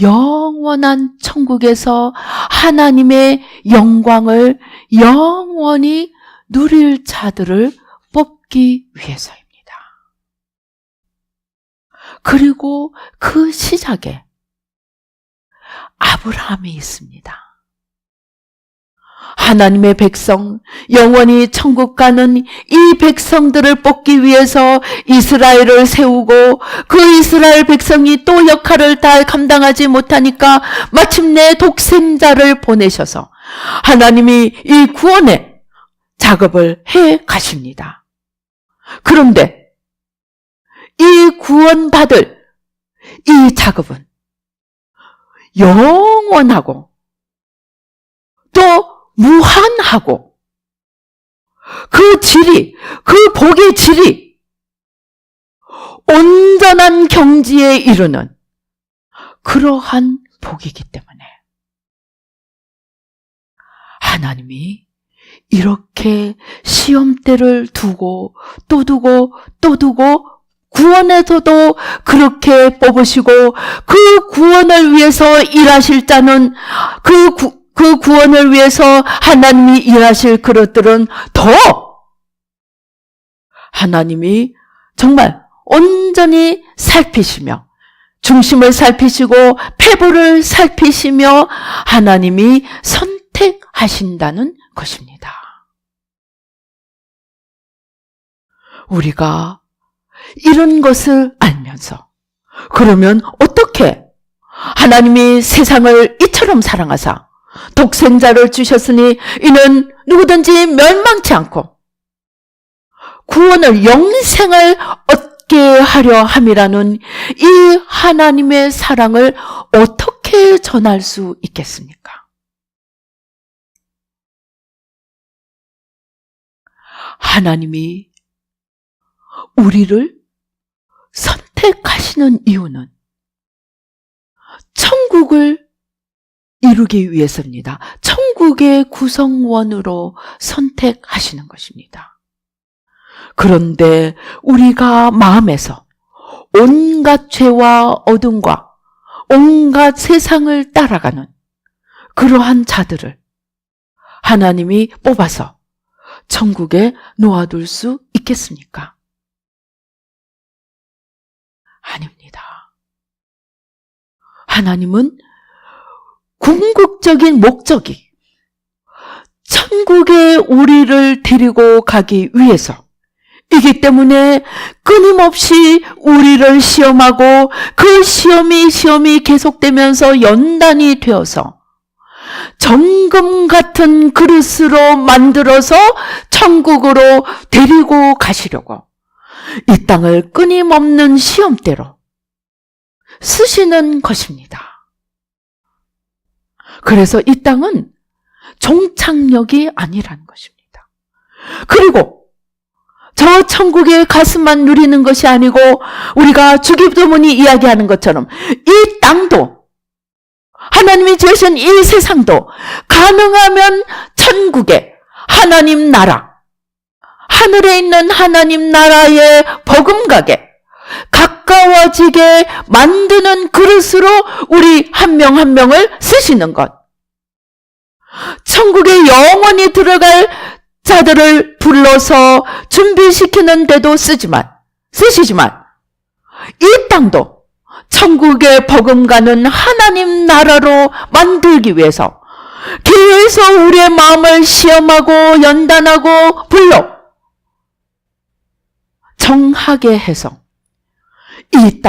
영원한 천국에서 하나님의 영광을 영원히 누릴 자들을 뽑기 위해서입니다. 그리고 그 시작에 아브라함이 있습니다. 하나님의 백성, 영원히 천국 가는 이 백성들을 뽑기 위해서 이스라엘을 세우고 그 이스라엘 백성이 또 역할을 다 감당하지 못하니까 마침내 독생자를 보내셔서 하나님이 이 구원의 작업을 해 가십니다. 그런데 이 구원받을 이 작업은 영원하고 또 무한하고 그 질이, 그 복의 질이 온전한 경지에 이르는 그러한 복이기 때문에 하나님이 이렇게 시험대를 두고 또 두고 또 두고 구원에서도 그렇게 뽑으시고 그 구원을 위해서 일하실 자는 그 구원을 위해서 하나님이 일하실 그릇들은 더 하나님이 정말 온전히 살피시며 중심을 살피시고 폐부를 살피시며 하나님이 선택하신다는 것입니다. 우리가 이런 것을 알면서 그러면 어떻게 하나님이 세상을 이처럼 사랑하사 독생자를 주셨으니 이는 누구든지 멸망치 않고 구원을 영생을 얻게 하려 함이라는 이 하나님의 사랑을 어떻게 전할 수 있겠습니까? 하나님이 우리를 선택하시는 이유는 천국을 이루기 위해서입니다. 천국의 구성원으로 선택하시는 것입니다. 그런데 우리가 마음에서 온갖 죄와 어둠과 온갖 세상을 따라가는 그러한 자들을 하나님이 뽑아서 천국에 놓아둘 수 있겠습니까? 아닙니다. 하나님은 궁극적인 목적이 천국에 우리를 데리고 가기 위해서이기 때문에 끊임없이 우리를 시험하고 그 시험이 계속되면서 연단이 되어서 정금 같은 그릇으로 만들어서 천국으로 데리고 가시려고 이 땅을 끊임없는 시험대로 쓰시는 것입니다. 그래서 이 땅은 종착역이 아니라는 것입니다. 그리고 저 천국의 가슴만 누리는 것이 아니고 우리가 주기도문이 이야기하는 것처럼 이 땅도 하나님이 지으신 이 세상도 가능하면 천국의 하나님 나라, 하늘에 있는 하나님 나라의 버금가게 가까워지게 만드는 그릇으로 우리 한 명 한 명을 쓰시는 것. 천국에 영원히 들어갈 자들을 불러서 준비시키는 데도 쓰시지만 이 땅도 천국에 버금가는 하나님 나라로 만들기 위해서 계속 우리의 마음을 시험하고 연단하고 불러 정하게 해서 이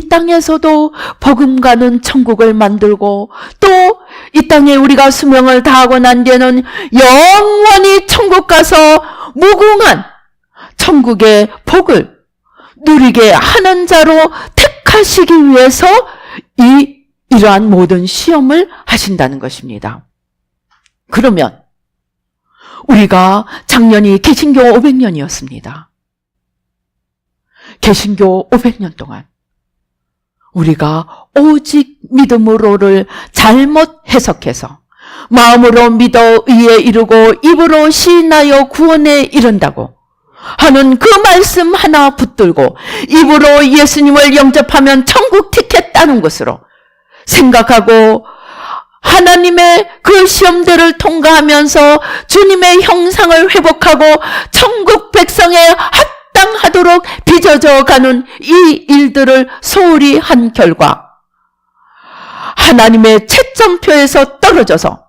땅에서도 버금가는 천국을 만들고 또 이 땅에 우리가 수명을 다하고 난 뒤에는 영원히 천국 가서 무궁한 천국의 복을 누리게 하는 자로 택하시기 위해서 이러한 모든 시험을 하신다는 것입니다. 그러면 우리가 작년이 개신교 500년이었습니다. 개신교 500년 동안 우리가 오직 믿음으로를 잘못 해석해서 마음으로 믿어 의에 이르고 입으로 시인하여 구원에 이른다고 하는 그 말씀 하나 붙들고 입으로 예수님을 영접하면 천국 티켓 따는 것으로 생각하고 하나님의 그 시험들을 통과하면서 주님의 형상을 회복하고 천국 백성의 합당하도록 빚어져 가는 이 일들을 소홀히 한 결과 하나님의 채점표에서 떨어져서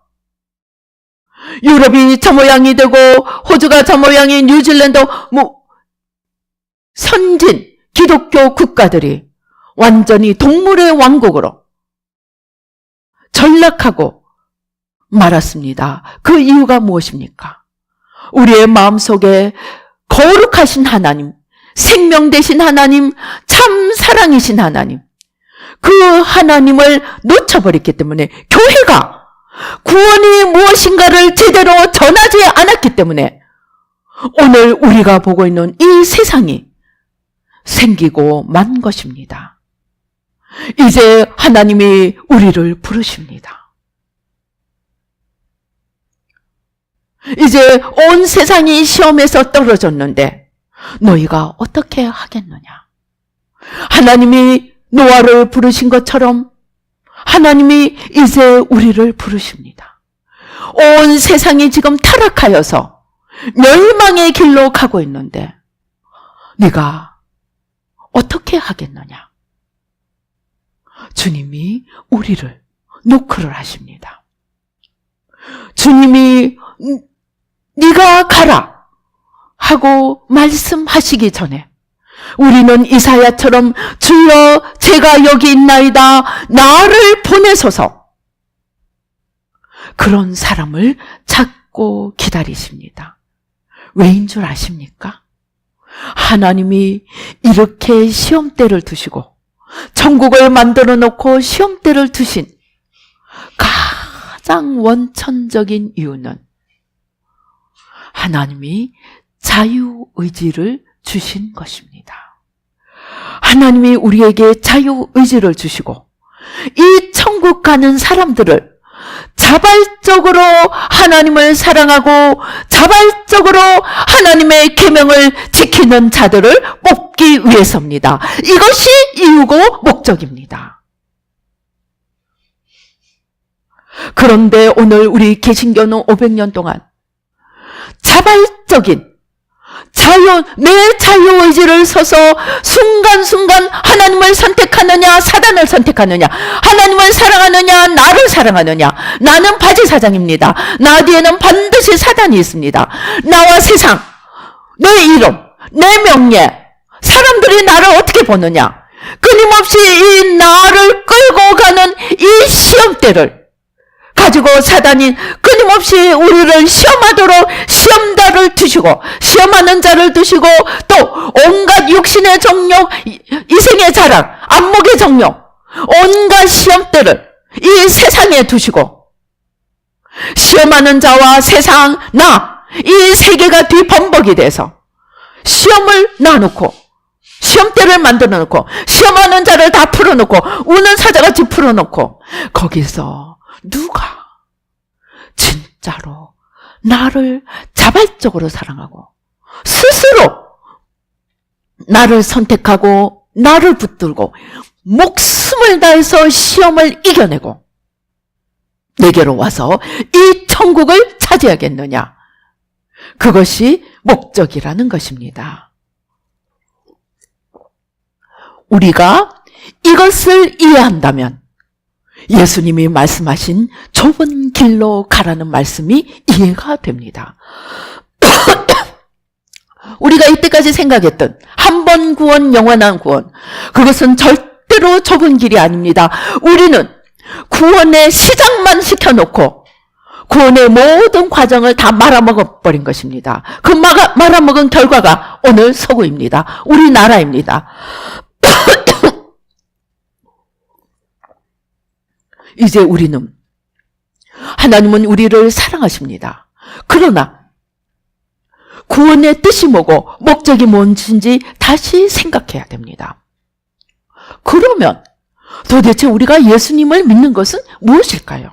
유럽이 저 모양이 되고 호주가 저 모양이 뉴질랜드 선진 기독교 국가들이 완전히 동물의 왕국으로 전락하고 말았습니다. 그 이유가 무엇입니까? 우리의 마음속에 거룩하신 하나님, 생명 되신 하나님, 참 사랑이신 하나님, 그 하나님을 놓쳐버렸기 때문에 교회가 구원이 무엇인가를 제대로 전하지 않았기 때문에 오늘 우리가 보고 있는 이 세상이 생기고 만 것입니다. 이제 하나님이 우리를 부르십니다. 이제 온 세상이 시험에서 떨어졌는데 너희가 어떻게 하겠느냐? 하나님이 노아를 부르신 것처럼 하나님이 이제 우리를 부르십니다. 온 세상이 지금 타락하여서 멸망의 길로 가고 있는데 네가 어떻게 하겠느냐? 주님이 우리를 노크를 하십니다. 주님이 네가 가라 하고 말씀하시기 전에 우리는 이사야처럼 주여 제가 여기 있나이다 나를 보내소서 그런 사람을 찾고 기다리십니다. 왜인 줄 아십니까? 하나님이 이렇게 시험대를 두시고 천국을 만들어 놓고 시험대를 두신 가장 원천적인 이유는 하나님이 자유의지를 주신 것입니다. 하나님이 우리에게 자유의지를 주시고 이 천국 가는 사람들을 자발적으로 하나님을 사랑하고 자발적으로 하나님의 계명을 지키는 자들을 뽑기 위해서입니다. 이것이 이유고 목적입니다. 그런데 오늘 우리 개신교는 500년 동안 자발적인 내 자유의지를 써서 순간순간 하나님을 선택하느냐 사단을 선택하느냐, 하나님을 사랑하느냐 나를 사랑하느냐, 나는 바지 사장입니다. 나 뒤에는 반드시 사단이 있습니다. 나와 세상, 내 이름, 내 명예, 사람들이 나를 어떻게 보느냐, 끊임없이 이 나를 끌고 가는 이 시험대를 가지고 사단이 끊임없이 우리를 시험하도록 시험자를 두시고 시험하는 자를 두시고 또 온갖 육신의 정욕, 이생의 자랑, 안목의 정욕, 온갖 시험대를 이 세상에 두시고 시험하는 자와 세상, 나, 이 세계가 뒤범벅이 돼서 시험을 놔놓고 시험대를 만들어 놓고 시험하는 자를 다 풀어놓고 우는 사자같이 풀어놓고 거기서 누가 진짜로 나를 자발적으로 사랑하고 스스로 나를 선택하고 나를 붙들고 목숨을 다해서 시험을 이겨내고 내게로 와서 이 천국을 차지하겠느냐, 그것이 목적이라는 것입니다. 우리가 이것을 이해한다면 예수님이 말씀하신 좁은 길로 가라는 말씀이 이해가 됩니다. 우리가 이때까지 생각했던 한 번 구원, 영원한 구원, 그것은 절대로 좁은 길이 아닙니다. 우리는 구원의 시작만 시켜놓고 구원의 모든 과정을 다 말아먹어버린 것입니다. 그 말아먹은 결과가 오늘 서구입니다. 우리나라입니다. 이제 하나님은 우리를 사랑하십니다. 그러나 구원의 뜻이 뭐고 목적이 뭔지 다시 생각해야 됩니다. 그러면 도대체 우리가 예수님을 믿는 것은 무엇일까요?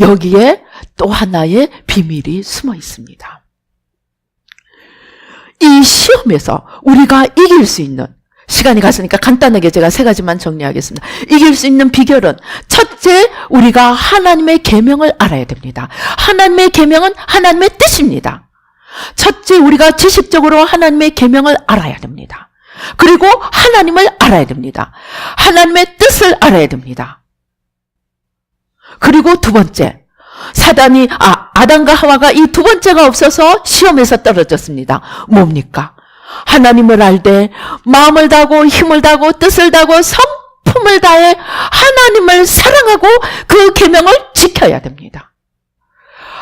여기에 또 하나의 비밀이 숨어 있습니다. 이 시험에서 우리가 이길 수 있는, 시간이 갔으니까 간단하게 제가 3가지만 정리하겠습니다. 이길 수 있는 비결은 첫째, 우리가 하나님의 계명을 알아야 됩니다. 하나님의 계명은 하나님의 뜻입니다. 첫째, 우리가 지식적으로 하나님의 계명을 알아야 됩니다. 그리고 하나님을 알아야 됩니다. 하나님의 뜻을 알아야 됩니다. 그리고 두 번째, 사단이 아담과 하와가 이 두 번째가 없어서 시험에서 떨어졌습니다. 뭡니까? 하나님을 알되 마음을 다하고 힘을 다하고 뜻을 다하고 성품을 다해 하나님을 사랑하고 그 계명을 지켜야 됩니다.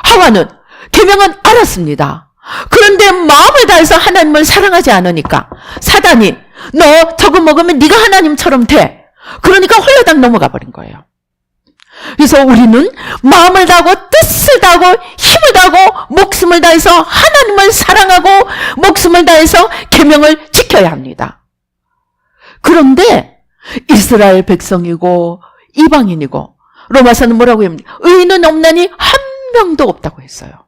하와는 계명은 알았습니다. 그런데 마음을 다해서 하나님을 사랑하지 않으니까 사단이 너 저거 먹으면 네가 하나님처럼 돼. 그러니까 홀라당 넘어가 버린 거예요. 그래서 우리는 마음을 다하고 뜻을 다하고 힘을 다하고 목숨을 다해서 하나님을 사랑하고 목숨을 다해서 계명을 지켜야 합니다. 그런데 이스라엘 백성이고 이방인이고 로마서는 뭐라고 합니까? 의인은 없나니 한 명도 없다고 했어요.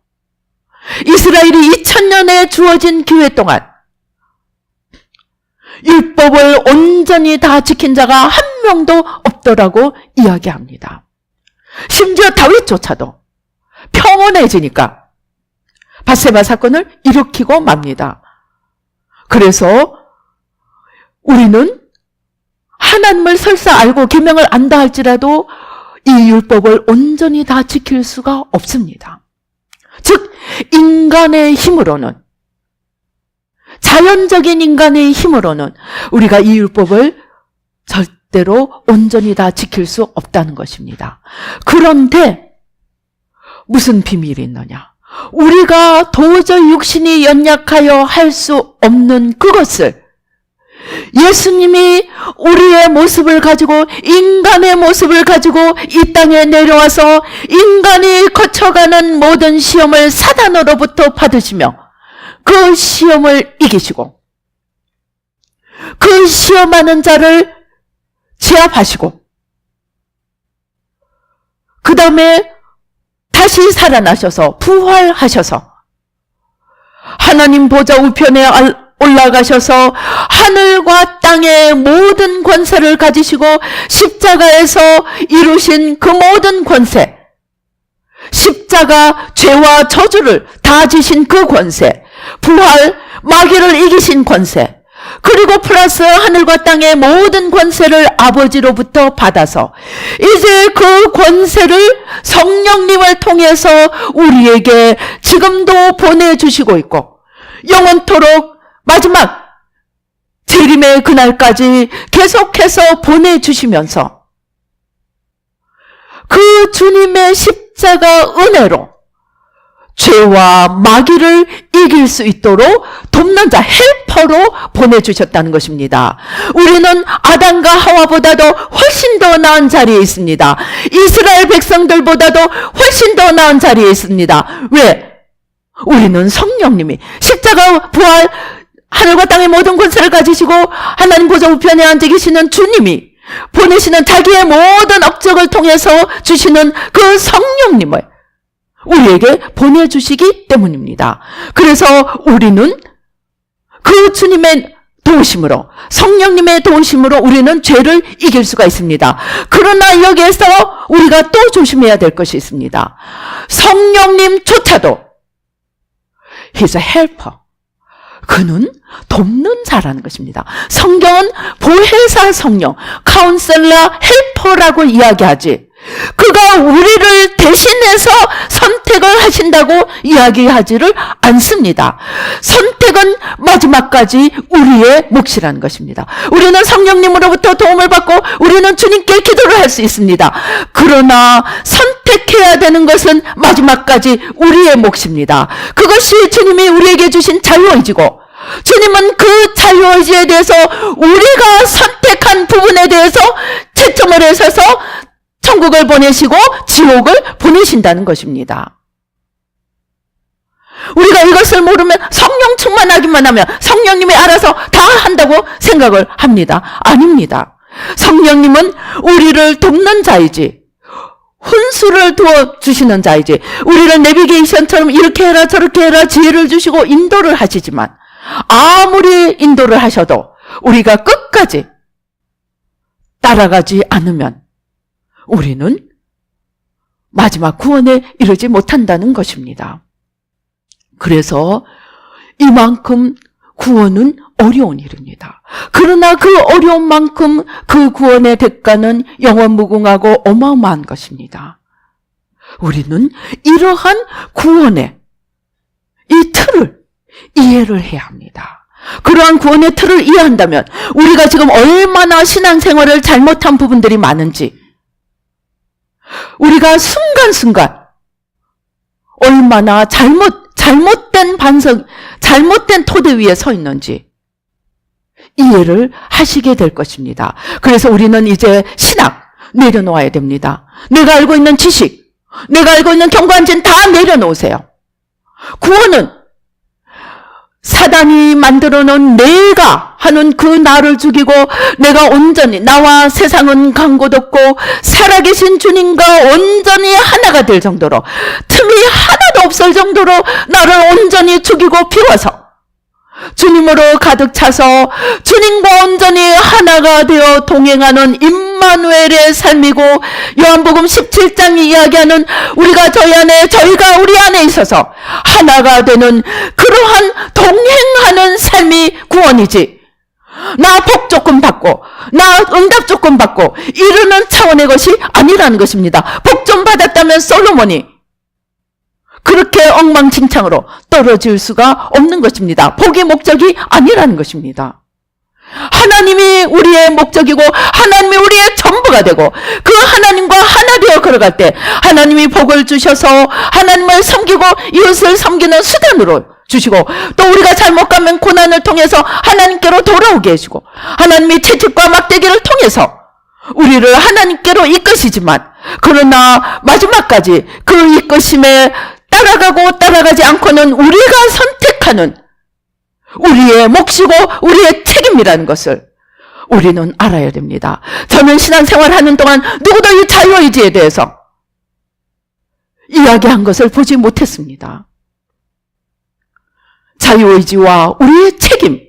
이스라엘이 2000년에 주어진 기회 동안 율법을 온전히 다 지킨 자가 한 명도 없더라고 이야기합니다. 심지어 다윗조차도 평온해지니까 밧세바 사건을 일으키고 맙니다. 그래서 우리는 하나님을 설사 알고 계명을 안다 할지라도 이 율법을 온전히 다 지킬 수가 없습니다. 즉 인간의 힘으로는 자연적인 인간의 힘으로는 우리가 이 율법을 절대로 온전히 다 지킬 수 없다는 것입니다. 그런데 무슨 비밀이 있느냐? 우리가 도저히 육신이 연약하여 할 수 없는 그것을 예수님이 우리의 모습을 가지고, 인간의 모습을 가지고 이 땅에 내려와서 인간이 거쳐가는 모든 시험을 사단으로부터 받으시며 그 시험을 이기시고 그 시험하는 자를 제압하시고 그 다음에 다시 살아나셔서 부활하셔서 하나님 보좌 우편에 올라가셔서 하늘과 땅의 모든 권세를 가지시고 십자가에서 이루신 그 모든 권세, 십자가 죄와 저주를 다 지신 그 권세, 부활, 마귀를 이기신 권세, 그리고 플러스 하늘과 땅의 모든 권세를 아버지로부터 받아서 이제 그 권세를 성령님을 통해서 우리에게 지금도 보내주시고 있고 영원토록 마지막 재림의 그날까지 계속해서 보내주시면서 그 주님의 십자가 은혜로 죄와 마귀를 이길 수 있도록 돕는 자, 헬퍼로 보내주셨다는 것입니다. 우리는 아담과 하와보다도 훨씬 더 나은 자리에 있습니다. 이스라엘 백성들보다도 훨씬 더 나은 자리에 있습니다. 왜? 우리는 성령님이 십자가 부활, 하늘과 땅의 모든 권세를 가지시고 하나님 보좌 우편에 앉아 계시는 주님이 보내시는 자기의 모든 업적을 통해서 주시는 그 성령님을 우리에게 보내주시기 때문입니다. 그래서 우리는 그 주님의 도우심으로, 성령님의 도우심으로 우리는 죄를 이길 수가 있습니다. 그러나 여기에서 우리가 또 조심해야 될 것이 있습니다. 성령님조차도 He's a helper. 그는 돕는 자라는 것입니다. 성경은 보혜사 성령, 카운셀러, 헬퍼라고 이야기하지, 그가 우리를 대신해서 선택을 하신다고 이야기하지를 않습니다. 선택은 마지막까지 우리의 몫이라는 것입니다. 우리는 성령님으로부터 도움을 받고 우리는 주님께 기도를 할 수 있습니다. 그러나 선택해야 되는 것은 마지막까지 우리의 몫입니다. 그것이 주님이 우리에게 주신 자유의지고, 주님은 그 자유의지에 대해서 우리가 선택한 부분에 대해서 채점을 하셔서 천국을 보내시고 지옥을 보내신다는 것입니다. 우리가 이것을 모르면 성령 충만하기만 하면 성령님이 알아서 다 한다고 생각을 합니다. 아닙니다. 성령님은 우리를 돕는 자이지, 훈수를 도와주시는 자이지, 우리를 내비게이션처럼 이렇게 해라 저렇게 해라 지혜를 주시고 인도를 하시지만, 아무리 인도를 하셔도 우리가 끝까지 따라가지 않으면 우리는 마지막 구원에 이르지 못한다는 것입니다. 그래서 이만큼 구원은 어려운 일입니다. 그러나 그 어려운 만큼 그 구원의 대가는 영원무궁하고 어마어마한 것입니다. 우리는 이러한 구원의 이 틀을 이해를 해야 합니다. 그러한 구원의 틀을 이해한다면 우리가 지금 얼마나 신앙생활을 잘못한 부분들이 많은지, 우리가 순간순간 얼마나 잘못된 반석, 잘못된 토대 위에 서 있는지 이해를 하시게 될 것입니다. 그래서 우리는 이제 신학 내려놓아야 됩니다. 내가 알고 있는 지식, 내가 알고 있는 경관진 다 내려놓으세요. 구원은 사단이 만들어놓은 내가 하는 그 나를 죽이고 내가 온전히, 나와 세상은 간곳 없고 살아계신 주님과 온전히 하나가 될 정도로, 틈이 하나도 없을 정도로 나를 온전히 죽이고 비워서 주님으로 가득 차서 주님과 온전히 하나가 되어 동행하는 임마누엘의 삶이고, 요한복음 17장이 이야기하는 우리가 저희가 우리 안에 있어서 하나가 되는 그러한 동행하는 삶이 구원이지, 나 복 조금 받고 나 응답 조금 받고 이러는 차원의 것이 아니라는 것입니다. 복 좀 받았다면 솔로몬이 그렇게 엉망진창으로 떨어질 수가 없는 것입니다. 복이 목적이 아니라는 것입니다. 하나님이 우리의 목적이고 하나님이 우리의 전부가 되고 그 하나님과 하나 되어 걸어갈 때 하나님이 복을 주셔서 하나님을 섬기고 이웃을 섬기는 수단으로 주시고, 또 우리가 잘못 가면 고난을 통해서 하나님께로 돌아오게 해주고, 하나님이 채찍과 막대기를 통해서 우리를 하나님께로 이끄시지만, 그러나 마지막까지 그 이끄심에 따라가고 따라가지 않고는 우리가 선택하는 우리의 몫이고 우리의 책임이라는 것을 우리는 알아야 됩니다. 저는 신앙생활하는 동안 누구도 이 자유의지에 대해서 이야기한 것을 보지 못했습니다. 자유의지와 우리의 책임,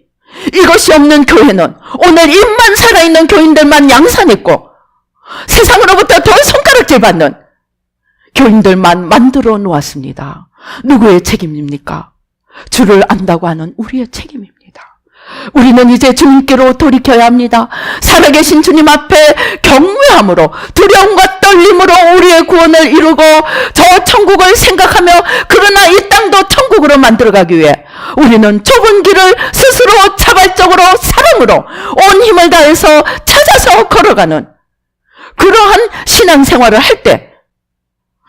이것이 없는 교회는 오늘 입만 살아있는 교인들만 양산했고 세상으로부터 더 손가락질 받는 교인들만 만들어 놓았습니다. 누구의 책임입니까? 주를 안다고 하는 우리의 책임입니다. 우리는 이제 주님께로 돌이켜야 합니다. 살아계신 주님 앞에 경외함으로, 두려움과 떨림으로 우리의 구원을 이루고 저 천국을 생각하며, 그러나 이 땅도 천국으로 만들어가기 위해 우리는 좁은 길을 스스로 자발적으로 사랑으로 온 힘을 다해서 찾아서 걸어가는 그러한 신앙생활을 할 때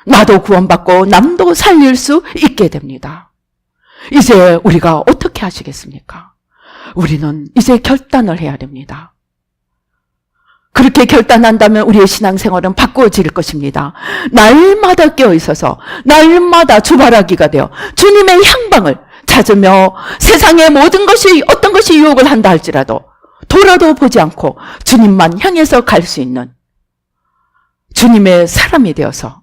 나도 구원받고 남도 살릴 수 있게 됩니다. 이제 우리가 어떻게 하시겠습니까? 우리는 이제 결단을 해야 됩니다. 그렇게 결단한다면 우리의 신앙생활은 바꾸어질 것입니다. 날마다 깨어있어서 날마다 주바라기가 되어 주님의 향방을 찾으며 세상의 모든 것이, 어떤 것이 유혹을 한다 할지라도 돌아도 보지 않고 주님만 향해서 갈 수 있는 주님의 사람이 되어서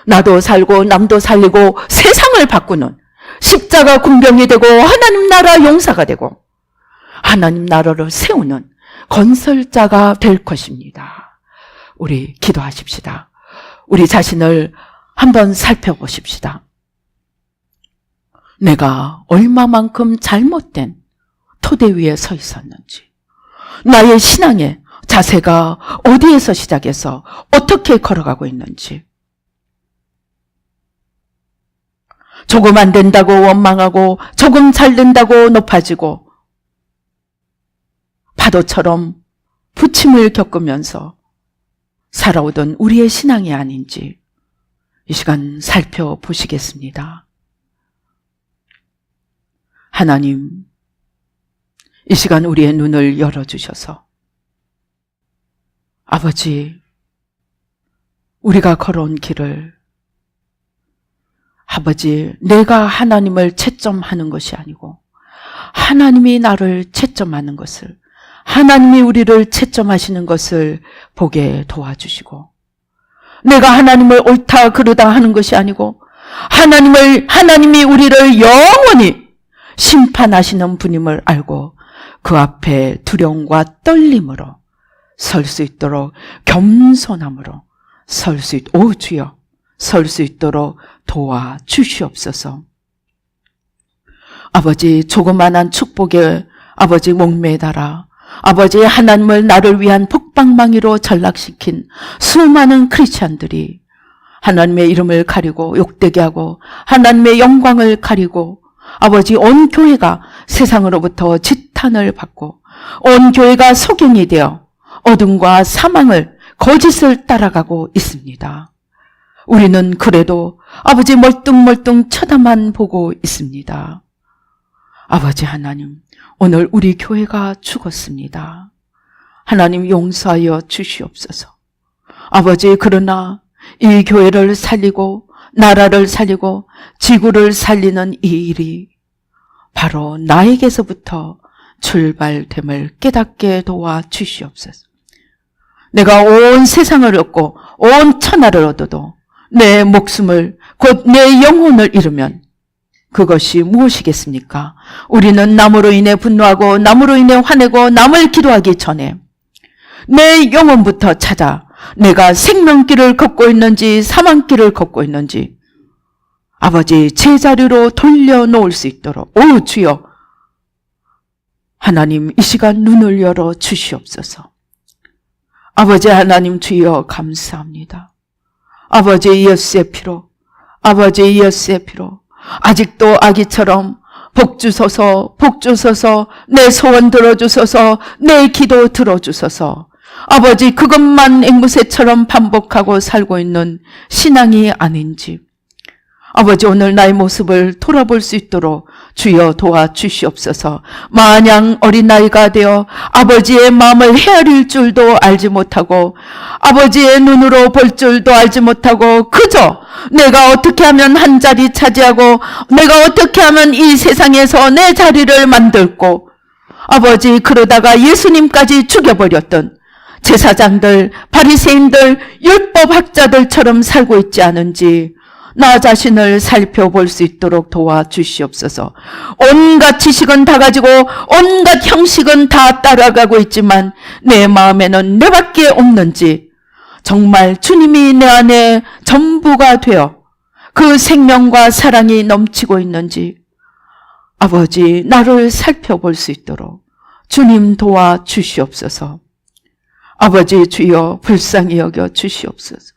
나도 살고 남도 살리고 세상을 바꾸는 십자가 군병이 되고 하나님 나라 용사가 되고 하나님 나라를 세우는 건설자가 될 것입니다. 우리 기도하십시다. 우리 자신을 한번 살펴보십시다. 내가 얼마만큼 잘못된 토대 위에 서 있었는지, 나의 신앙의 자세가 어디에서 시작해서 어떻게 걸어가고 있는지, 조금 안 된다고 원망하고 조금 잘 된다고 높아지고 파도처럼 부침을 겪으면서 살아오던 우리의 신앙이 아닌지 이 시간 살펴보시겠습니다. 하나님, 이 시간 우리의 눈을 열어주셔서 아버지, 우리가 걸어온 길을 아버지, 내가 하나님을 채점하는 것이 아니고 하나님이 나를 채점하는 것을, 하나님이 우리를 채점하시는 것을 보게 도와주시고, 내가 하나님을 옳다 그르다 하는 것이 아니고 하나님이 우리를 영원히 심판하시는 분임을 알고 그 앞에 두려움과 떨림으로 설 수 있도록, 겸손함으로 설 수 있도록, 오 주여, 설 수 있도록 도와주시옵소서. 아버지, 조그만한 축복에 아버지 목매달아 아버지, 하나님을 나를 위한 복방망이로 전락시킨 수많은 크리스찬들이 하나님의 이름을 가리고 욕되게 하고 하나님의 영광을 가리고 아버지, 온 교회가 세상으로부터 지탄을 받고 온 교회가 소경이 되어 어둠과 사망을, 거짓을 따라가고 있습니다. 우리는 그래도 아버지 멀뚱멀뚱 쳐다만 보고 있습니다. 아버지 하나님, 오늘 우리 교회가 죽었습니다. 하나님 용서하여 주시옵소서. 아버지, 그러나 이 교회를 살리고 나라를 살리고 지구를 살리는 이 일이 바로 나에게서부터 출발됨을 깨닫게 도와주시옵소서. 내가 온 세상을 얻고 온 천하를 얻어도 내 목숨을, 곧 내 영혼을 잃으면 그것이 무엇이겠습니까? 우리는 남으로 인해 분노하고 남으로 인해 화내고 남을 기도하기 전에 내 영혼부터 찾아 내가 생명길을 걷고 있는지 사망길을 걷고 있는지 아버지, 제자리로 돌려놓을 수 있도록, 오 주여, 하나님 이 시간 눈을 열어 주시옵소서. 아버지 하나님, 주여 감사합니다. 아버지, 예수의 피로 아버지 예수의 피로 아직도 아기처럼 복 주소서, 복 주소서, 내 소원 들어주소서, 내 기도 들어주소서. 아버지, 그것만 앵무새처럼 반복하고 살고 있는 신앙이 아닌지 아버지, 오늘 나의 모습을 돌아볼 수 있도록 주여 도와주시옵소서. 마냥 어린아이가 되어 아버지의 마음을 헤아릴 줄도 알지 못하고 아버지의 눈으로 볼 줄도 알지 못하고 그저 내가 어떻게 하면 한 자리 차지하고 내가 어떻게 하면 이 세상에서 내 자리를 만들고 아버지, 그러다가 예수님까지 죽여버렸던 제사장들, 바리새인들, 율법학자들처럼 살고 있지 않은지 나 자신을 살펴볼 수 있도록 도와주시옵소서. 온갖 지식은 다 가지고 온갖 형식은 다 따라가고 있지만 내 마음에는 내밖에 없는지, 정말 주님이 내 안에 전부가 되어 그 생명과 사랑이 넘치고 있는지 아버지, 나를 살펴볼 수 있도록 주님 도와주시옵소서. 아버지, 주여 불쌍히 여겨 주시옵소서.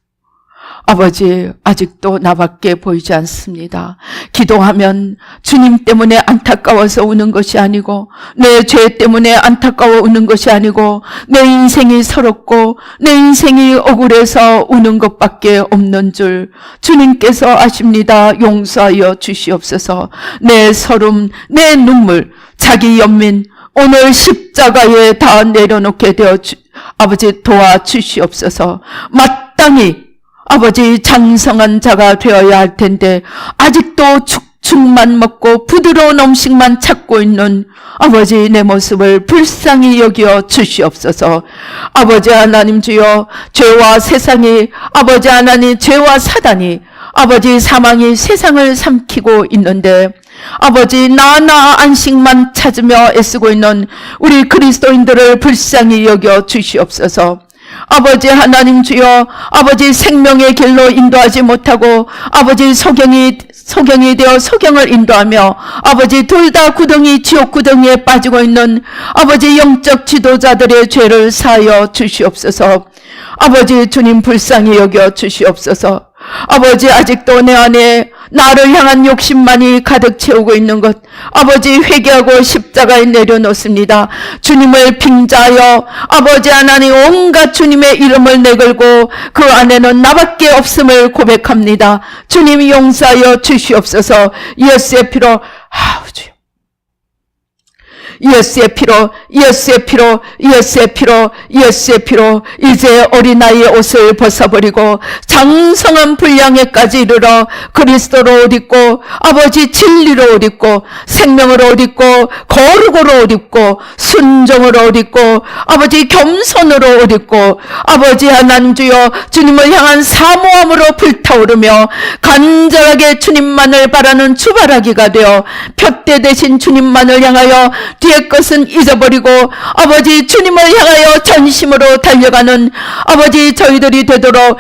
아버지, 아직도 나밖에 보이지 않습니다. 기도하면 주님 때문에 안타까워서 우는 것이 아니고 내 죄 때문에 안타까워 우는 것이 아니고 내 인생이 서럽고 내 인생이 억울해서 우는 것밖에 없는 줄 주님께서 아십니다. 용서하여 주시옵소서. 내 서름, 내 눈물, 자기 연민 오늘 십자가에 다 내려놓게 되어 아버지 도와주시옵소서. 마땅히 아버지 장성한 자가 되어야 할 텐데 아직도 죽만 먹고 부드러운 음식만 찾고 있는 아버지, 내 모습을 불쌍히 여겨 주시옵소서. 아버지 하나님 주여, 죄와 세상이, 아버지 하나님, 죄와 사단이, 아버지 사망이 세상을 삼키고 있는데 아버지, 나나 안식만 찾으며 애쓰고 있는 우리 그리스도인들을 불쌍히 여겨 주시옵소서. 아버지 하나님 주여, 아버지 생명의 길로 인도하지 못하고 아버지 소경이 되어 소경을 인도하며 아버지 둘 다 구덩이, 지옥 구덩이에 빠지고 있는 아버지 영적 지도자들의 죄를 사하여 주시옵소서. 아버지 주님 불쌍히 여겨 주시옵소서. 아버지, 아직도 내 안에 나를 향한 욕심만이 가득 채우고 있는 것 아버지 회개하고 십자가에 내려놓습니다. 주님을 빙자하여 아버지 하나님 온갖 주님의 이름을 내걸고 그 안에는 나밖에 없음을 고백합니다. 주님이 용서하여 주시옵소서. 예수의 피로 주여, 예수의 피로, 예수의 피로, 예수의 피로, 예수의 피로 이제 어린아이의 옷을 벗어버리고 장성한 분량에까지 이르러 그리스도로 옷 입고 아버지 진리로 옷 입고 생명으로 옷 입고 거룩으로 옷 입고 순종으로 옷 입고 아버지 겸손으로 옷 입고 아버지 하나님 주여, 주님을 향한 사모함으로 불타오르며 간절하게 주님만을 바라는 주바라기가 되어 푯대 대신 주님만을 향하여 뒤의 것은 잊어버리고 아버지 주님을 향하여 전심으로 달려가는 아버지 저희들이 되도록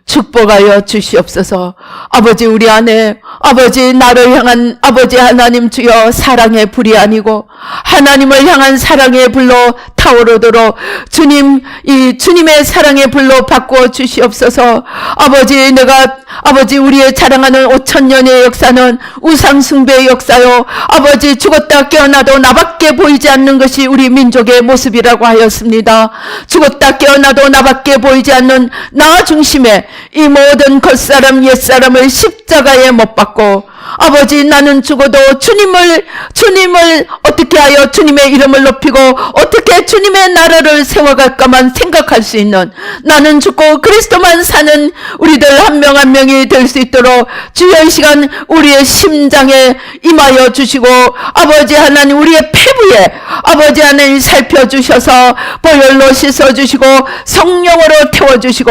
축복하여 주시옵소서. 아버지, 우리 안에 아버지 나를 향한 아버지 하나님 주여 사랑의 불이 아니고 하나님을 향한 사랑의 불로 타오르도록 주님, 이 주님의 사랑의 불로 바꾸어 주시옵소서. 아버지, 내가 아버지 우리의 자랑하는 5,000년의 역사는 우상 숭배의 역사요, 아버지 죽었다 깨어나도 나밖에 보이지 않는 것이 우리 민족의 모습이라고 하였습니다. 죽었다 깨어나도 나밖에 보이지 않는 나 중심의 이 모든 겉사람 옛사람을 십자가에 못 박고 아버지, 나는 죽어도 주님을 어떻게 하여 주님의 이름을 높이고 어떻게 주님의 나라를 세워갈까만 생각할 수 있는, 나는 죽고 그리스도만 사는 우리들 한 명 한 명이 될 수 있도록 주여 이 시간 우리의 심장에 임하여 주시고 아버지 하나님 우리의 폐부에 아버지 하나님 살펴주셔서 보혈로 씻어주시고 성령으로 태워주시고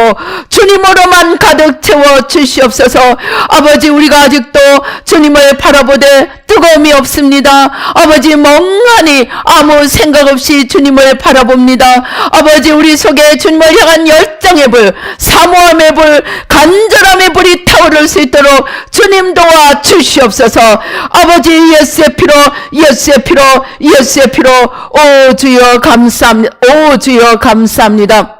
주님으로만 가득 채워 주시옵소서. 아버지, 우리가 아직도 주님을 바라보되 뜨거움이 없습니다. 아버지, 멍하니 아무 생각 없이 주님을 바라봅니다. 아버지, 우리 속에 주님을 향한 열정의 불, 사모함의 불, 간절함의 불이 타오를 얻을 수 있도록 주님 도와 주시옵소서. 아버지 예수의 피로, 예수의 피로, 예수의 피로. 오 주여 감사합니다. 오 주여 감사합니다.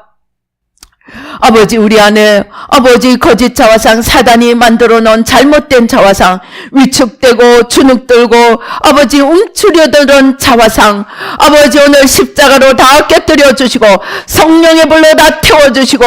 아버지 우리 안에 아버지 거짓 자화상, 사단이 만들어 놓은 잘못된 자화상, 위축되고 주눅들고 아버지 움츠려드는 자화상, 아버지 오늘 십자가로 다 깨뜨려 주시고 성령의 불로 다 태워주시고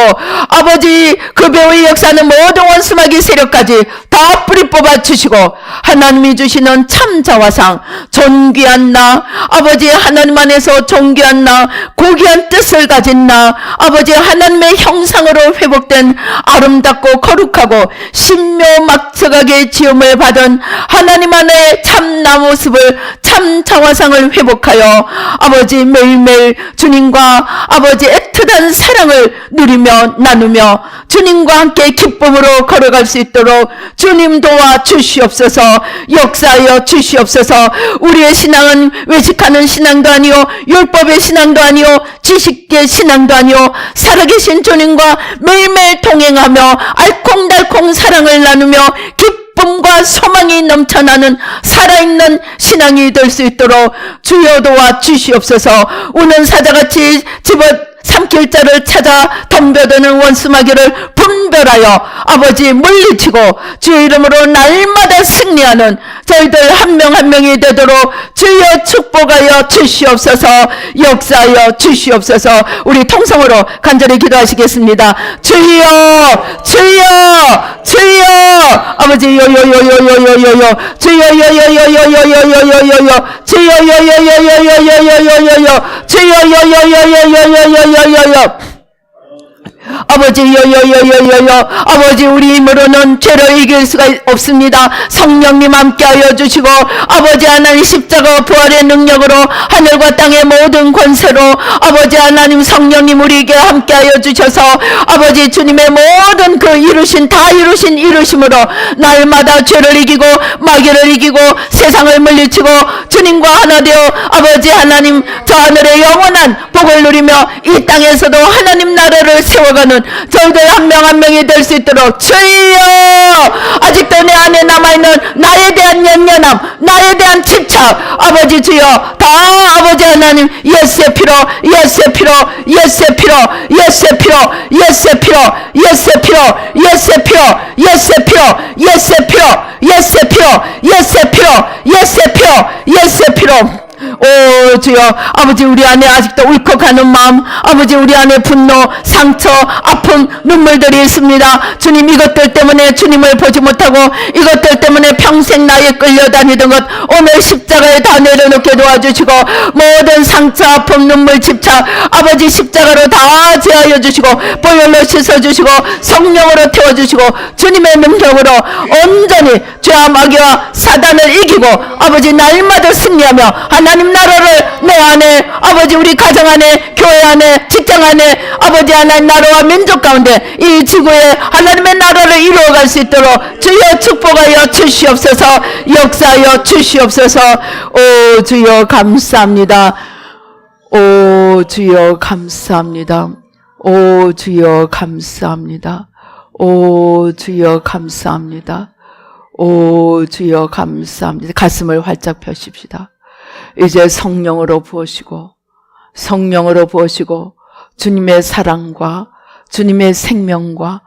아버지 그 배후의 역사는 모든 원수마귀 세력까지 다 뿌리 뽑아 주시고 하나님이 주시는 참 자화상, 존귀한 나, 아버지 하나님 안에서 존귀한 나, 고귀한 뜻을 가진 나, 아버지 하나님의 형상으로 회복된 아름답고 거룩하고 신묘막측하게 지음을 받은 하나님 안의 참나 모습을, 참 자화상을 회복하여 아버지 매일매일 주님과 아버지 애틋한 사랑을 누리며 나누며 주님과 함께 기쁨으로 걸어갈 수 있도록 주님 도와 주시옵소서. 역사하여 주시옵소서. 우리의 신앙은 외식하는 신앙도 아니요 율법의 신앙도 아니요 지식의 신앙도 아니요 살아계신 주님과 매일매일 동행하며 알콩달콩 사랑을 나누며 기쁨과 소망이 넘쳐나는 살아있는 신앙이 될 수 있도록 주여 도와 주시옵소서. 우는 사자같이 집어 삼킬 자를 찾아 덤벼드는 원수마귀를 분별하여 아버지 물리치고 주의 이름으로 날마다 승리하는 저희들 한 명 한 명이 되도록 주여 축복하여 주시옵소서. 역사하여 주시옵소서. 우리 통성으로 간절히 기도하시겠습니다. 주여 주여 주여 아버지 요요요요요요요요 주여 요요요요요요요요요 주여 요요요요요요요요요 주여 요요요요요요요요요 아버지 여여여여여여 아버지 우리 힘으로는 죄를 이길 수가 없습니다. 성령님 함께하여 주시고 아버지 하나님 십자가 부활의 능력으로 하늘과 땅의 모든 권세로 아버지 하나님 성령님 우리에게 함께하여 주셔서 아버지 주님의 모든 그 이루신 다 이루신 이루심으로 날마다 죄를 이기고 마귀를 이기고 세상을 물리치고 주님과 하나 되어 아버지 하나님 저 하늘의 영원한 복을 누리며 이 땅에서도 하나님 나라를 세워가는 저희들 한 명 한 명이 될 수 있도록 주여 아직도 내 안에 남아있는 나에 대한 연연함, 나에 대한 집착 아버지 주여 다 아버지 하나님 예수의 피로 예수의 피로 예수의 피로 예수의 피로 예수의 피로 예수의 피로 예수의 피로 예수의 피로 예수의 피로 예수의 피로 예수의 피로 예수의 피로 예수의 피로 오 주여 아버지 우리 안에 아직도 울컥하는 마음 아버지 우리 안에 분노 상처 아픔 눈물들이 있습니다. 주님 이것들 때문에 주님을 보지 못하고 이것들 때문에 평생 나에 끌려다니던 것 오늘 십자가에 다 내려놓게 도와주시고 모든 상처 아픔 눈물 집착 아버지 십자가로 다 제하여 주시고 보혈로 씻어주시고 성령으로 태워주시고 주님의 능력으로 온전히 죄와 마귀와 사단을 이기고 아버지 날마다 승리하며 하나님 나라를 내 안에 아버지 우리 가정 안에 교회 안에 직장 안에 아버지 하나님 나라와 민족 가운데 이 지구에 하나님의 나라를 이루어갈 수 있도록 주여 축복하여 주시옵소서. 역사하여 주시옵소서. 오 주여 감사합니다. 오 주여 감사합니다. 오 주여 감사합니다. 오 주여 감사합니다. 오 주여 감사합니다. 가슴을 활짝 펴십시다. 이제 성령으로 부으시고 성령으로 부으시고 주님의 사랑과 주님의 생명과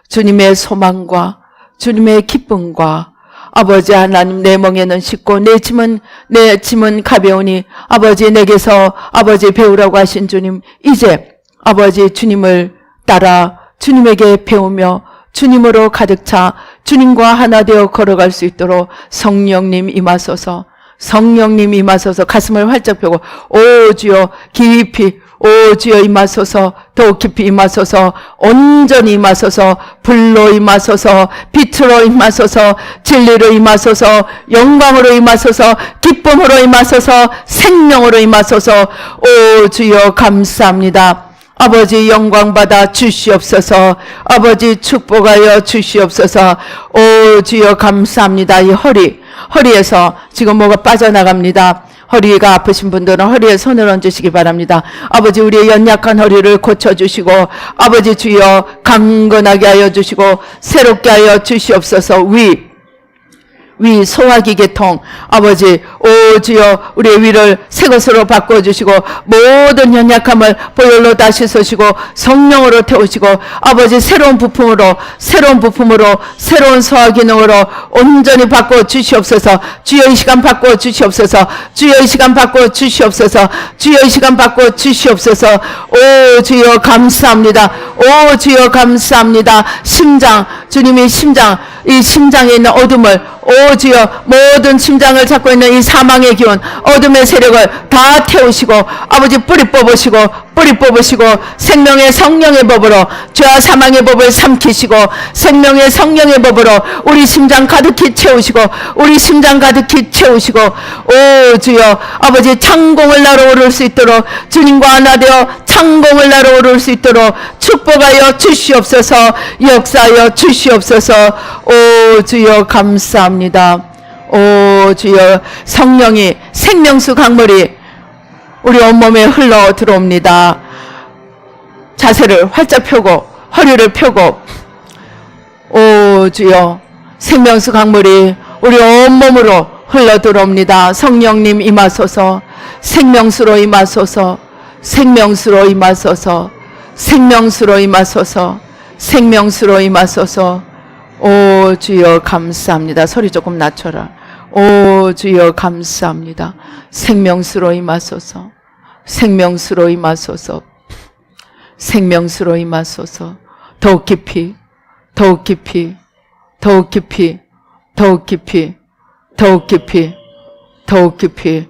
주님의 소망과 주님의 기쁨과 아버지 하나님 내 멍에는 쉽고 내 짐은 가벼우니 아버지 내게서 아버지 배우라고 하신 주님 이제 아버지 주님을 따라 주님에게 배우며 주님으로 가득 차 주님과 하나 되어 걸어갈 수 있도록 성령님 임하소서. 성령님 임하소서. 가슴을 활짝 펴고 오 주여 깊이 오 주여 임하소서. 더욱 깊이 임하소서. 온전히 임하소서. 불로 임하소서. 빛으로 임하소서. 진리로 임하소서. 영광으로 임하소서. 기쁨으로 임하소서. 생명으로 임하소서. 오 주여 감사합니다. 아버지 영광 받아 주시옵소서. 아버지 축복하여 주시옵소서. 오 주여 감사합니다. 이 허리에서 지금 뭐가 빠져나갑니다. 허리가 아프신 분들은 허리에 손을 얹으시기 바랍니다. 아버지 우리의 연약한 허리를 고쳐주시고 아버지 주여 강건하게 하여 주시고 새롭게 하여 주시옵소서. 위 소화기 계통 아버지 오 주여 우리의 위를 새 것으로 바꿔주시고 모든 연약함을 보혈로 다시 쏘시고 성령으로 태우시고 아버지 새로운 부품으로 새로운 소화 기능으로 온전히 바꿔 주시옵소서. 주여 이 시간 바꿔 주시옵소서. 주여 이 시간 바꿔 주시옵소서. 주여 이 시간 바꿔 주시옵소서. 오 주여 감사합니다. 오 주여 감사합니다. 심장 주님이 이 심장에 있는 어둠을 오 주여 모든 심장을 잡고 있는 이 사망의 기운 어둠의 세력을 다 태우시고 아버지 뿌리 뽑으시고 생명의 성령의 법으로 죄와 사망의 법을 삼키시고 생명의 성령의 법으로 우리 심장 가득히 채우시고 오 주여 아버지 창공을 날아오를 수 있도록 주님과 하나 되어 창공을 날아오를 수 있도록 축복하여 주시옵소서. 역사하여 주시옵소서. 오 주여 감사합니다. 오 주여 성령이 생명수 강물이 우리 온몸에 흘러 들어옵니다. 자세를 활짝 펴고 허리를 펴고 오 주여 생명수 강물이 우리 온몸으로 흘러 들어옵니다. 성령님 임하소서. 생명수로 임하소서. 생명수로 임하소서. 생명수로 임하소서. 생명수로 임하소서. 오 주여 감사합니다. 소리 조금 낮춰라. 오 주여 감사합니다. 생명수로 임하소서. 생명수로 임하소서. 생명수로 임하소서. 더욱 깊이 더욱 깊이 더욱 깊이 더욱 깊이 더욱 깊이 더욱 깊이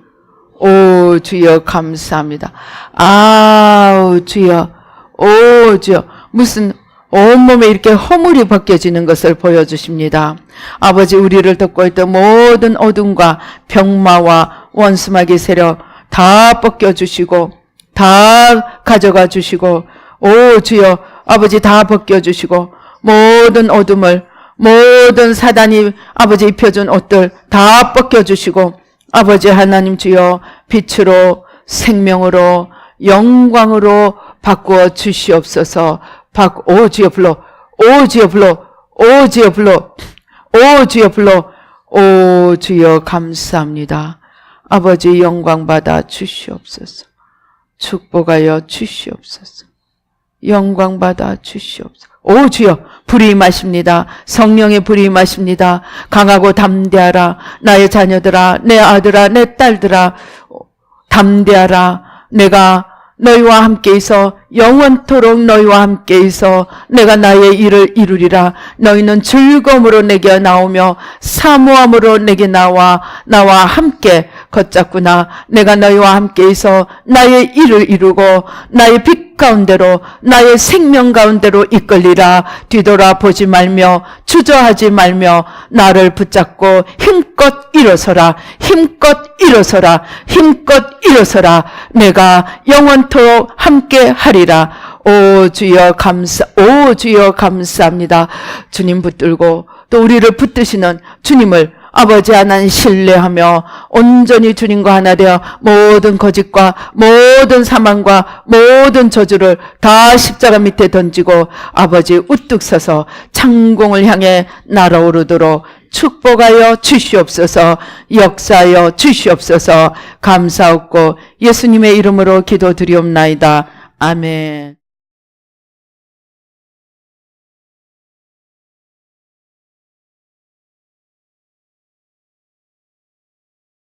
오 주여 감사합니다. 아우 주여 오 주여 무슨 온몸에 이렇게 허물이 벗겨지는 것을 보여주십니다. 아버지 우리를 덮고 있던 모든 어둠과 병마와 원수마귀 세력 다 벗겨주시고 다 가져가 주시고 오 주여 아버지 다 벗겨주시고 모든 어둠을 모든 사단이 아버지 입혀준 옷들 다 벗겨주시고 아버지 하나님 주여 빛으로 생명으로 영광으로 바꾸어 주시옵소서. 오 주여 불러 오 주여 불러 오 주여 불러 오 주여 불러 오 주여 감사합니다. 아버지 영광 받아 주시옵소서. 축복하여 주시옵소서. 영광 받아 주시옵소서. 오 주여 불이 임하십니다. 성령의 불이 임하십니다. 강하고 담대하라. 나의 자녀들아 내 아들아 내 딸들아 담대하라. 내가 너희와 함께 있어 영원토록 너희와 함께 있어 내가 나의 일을 이루리라. 너희는 즐거움으로 내게 나오며 사모함으로 내게 나와 나와 함께 걷잡구나. 내가 너희와 함께 있어 나의 일을 이루고 나의 빛 가운데로 나의 생명 가운데로 이끌리라. 뒤돌아보지 말며 주저하지 말며 나를 붙잡고 힘껏 일어서라. 힘껏 일어서라. 힘껏 일어서라. 내가 영원토록 함께 하리라. 오 주여 감사합니다. 주님 붙들고 또 우리를 붙드시는 주님을 아버지 하나님 신뢰하며 온전히 주님과 하나 되어 모든 거짓과 모든 사망과 모든 저주를 다 십자가 밑에 던지고 아버지 우뚝 서서 창공을 향해 날아오르도록 축복하여 주시옵소서. 역사하여 주시옵소서. 감사하고 예수님의 이름으로 기도드리옵나이다. 아멘.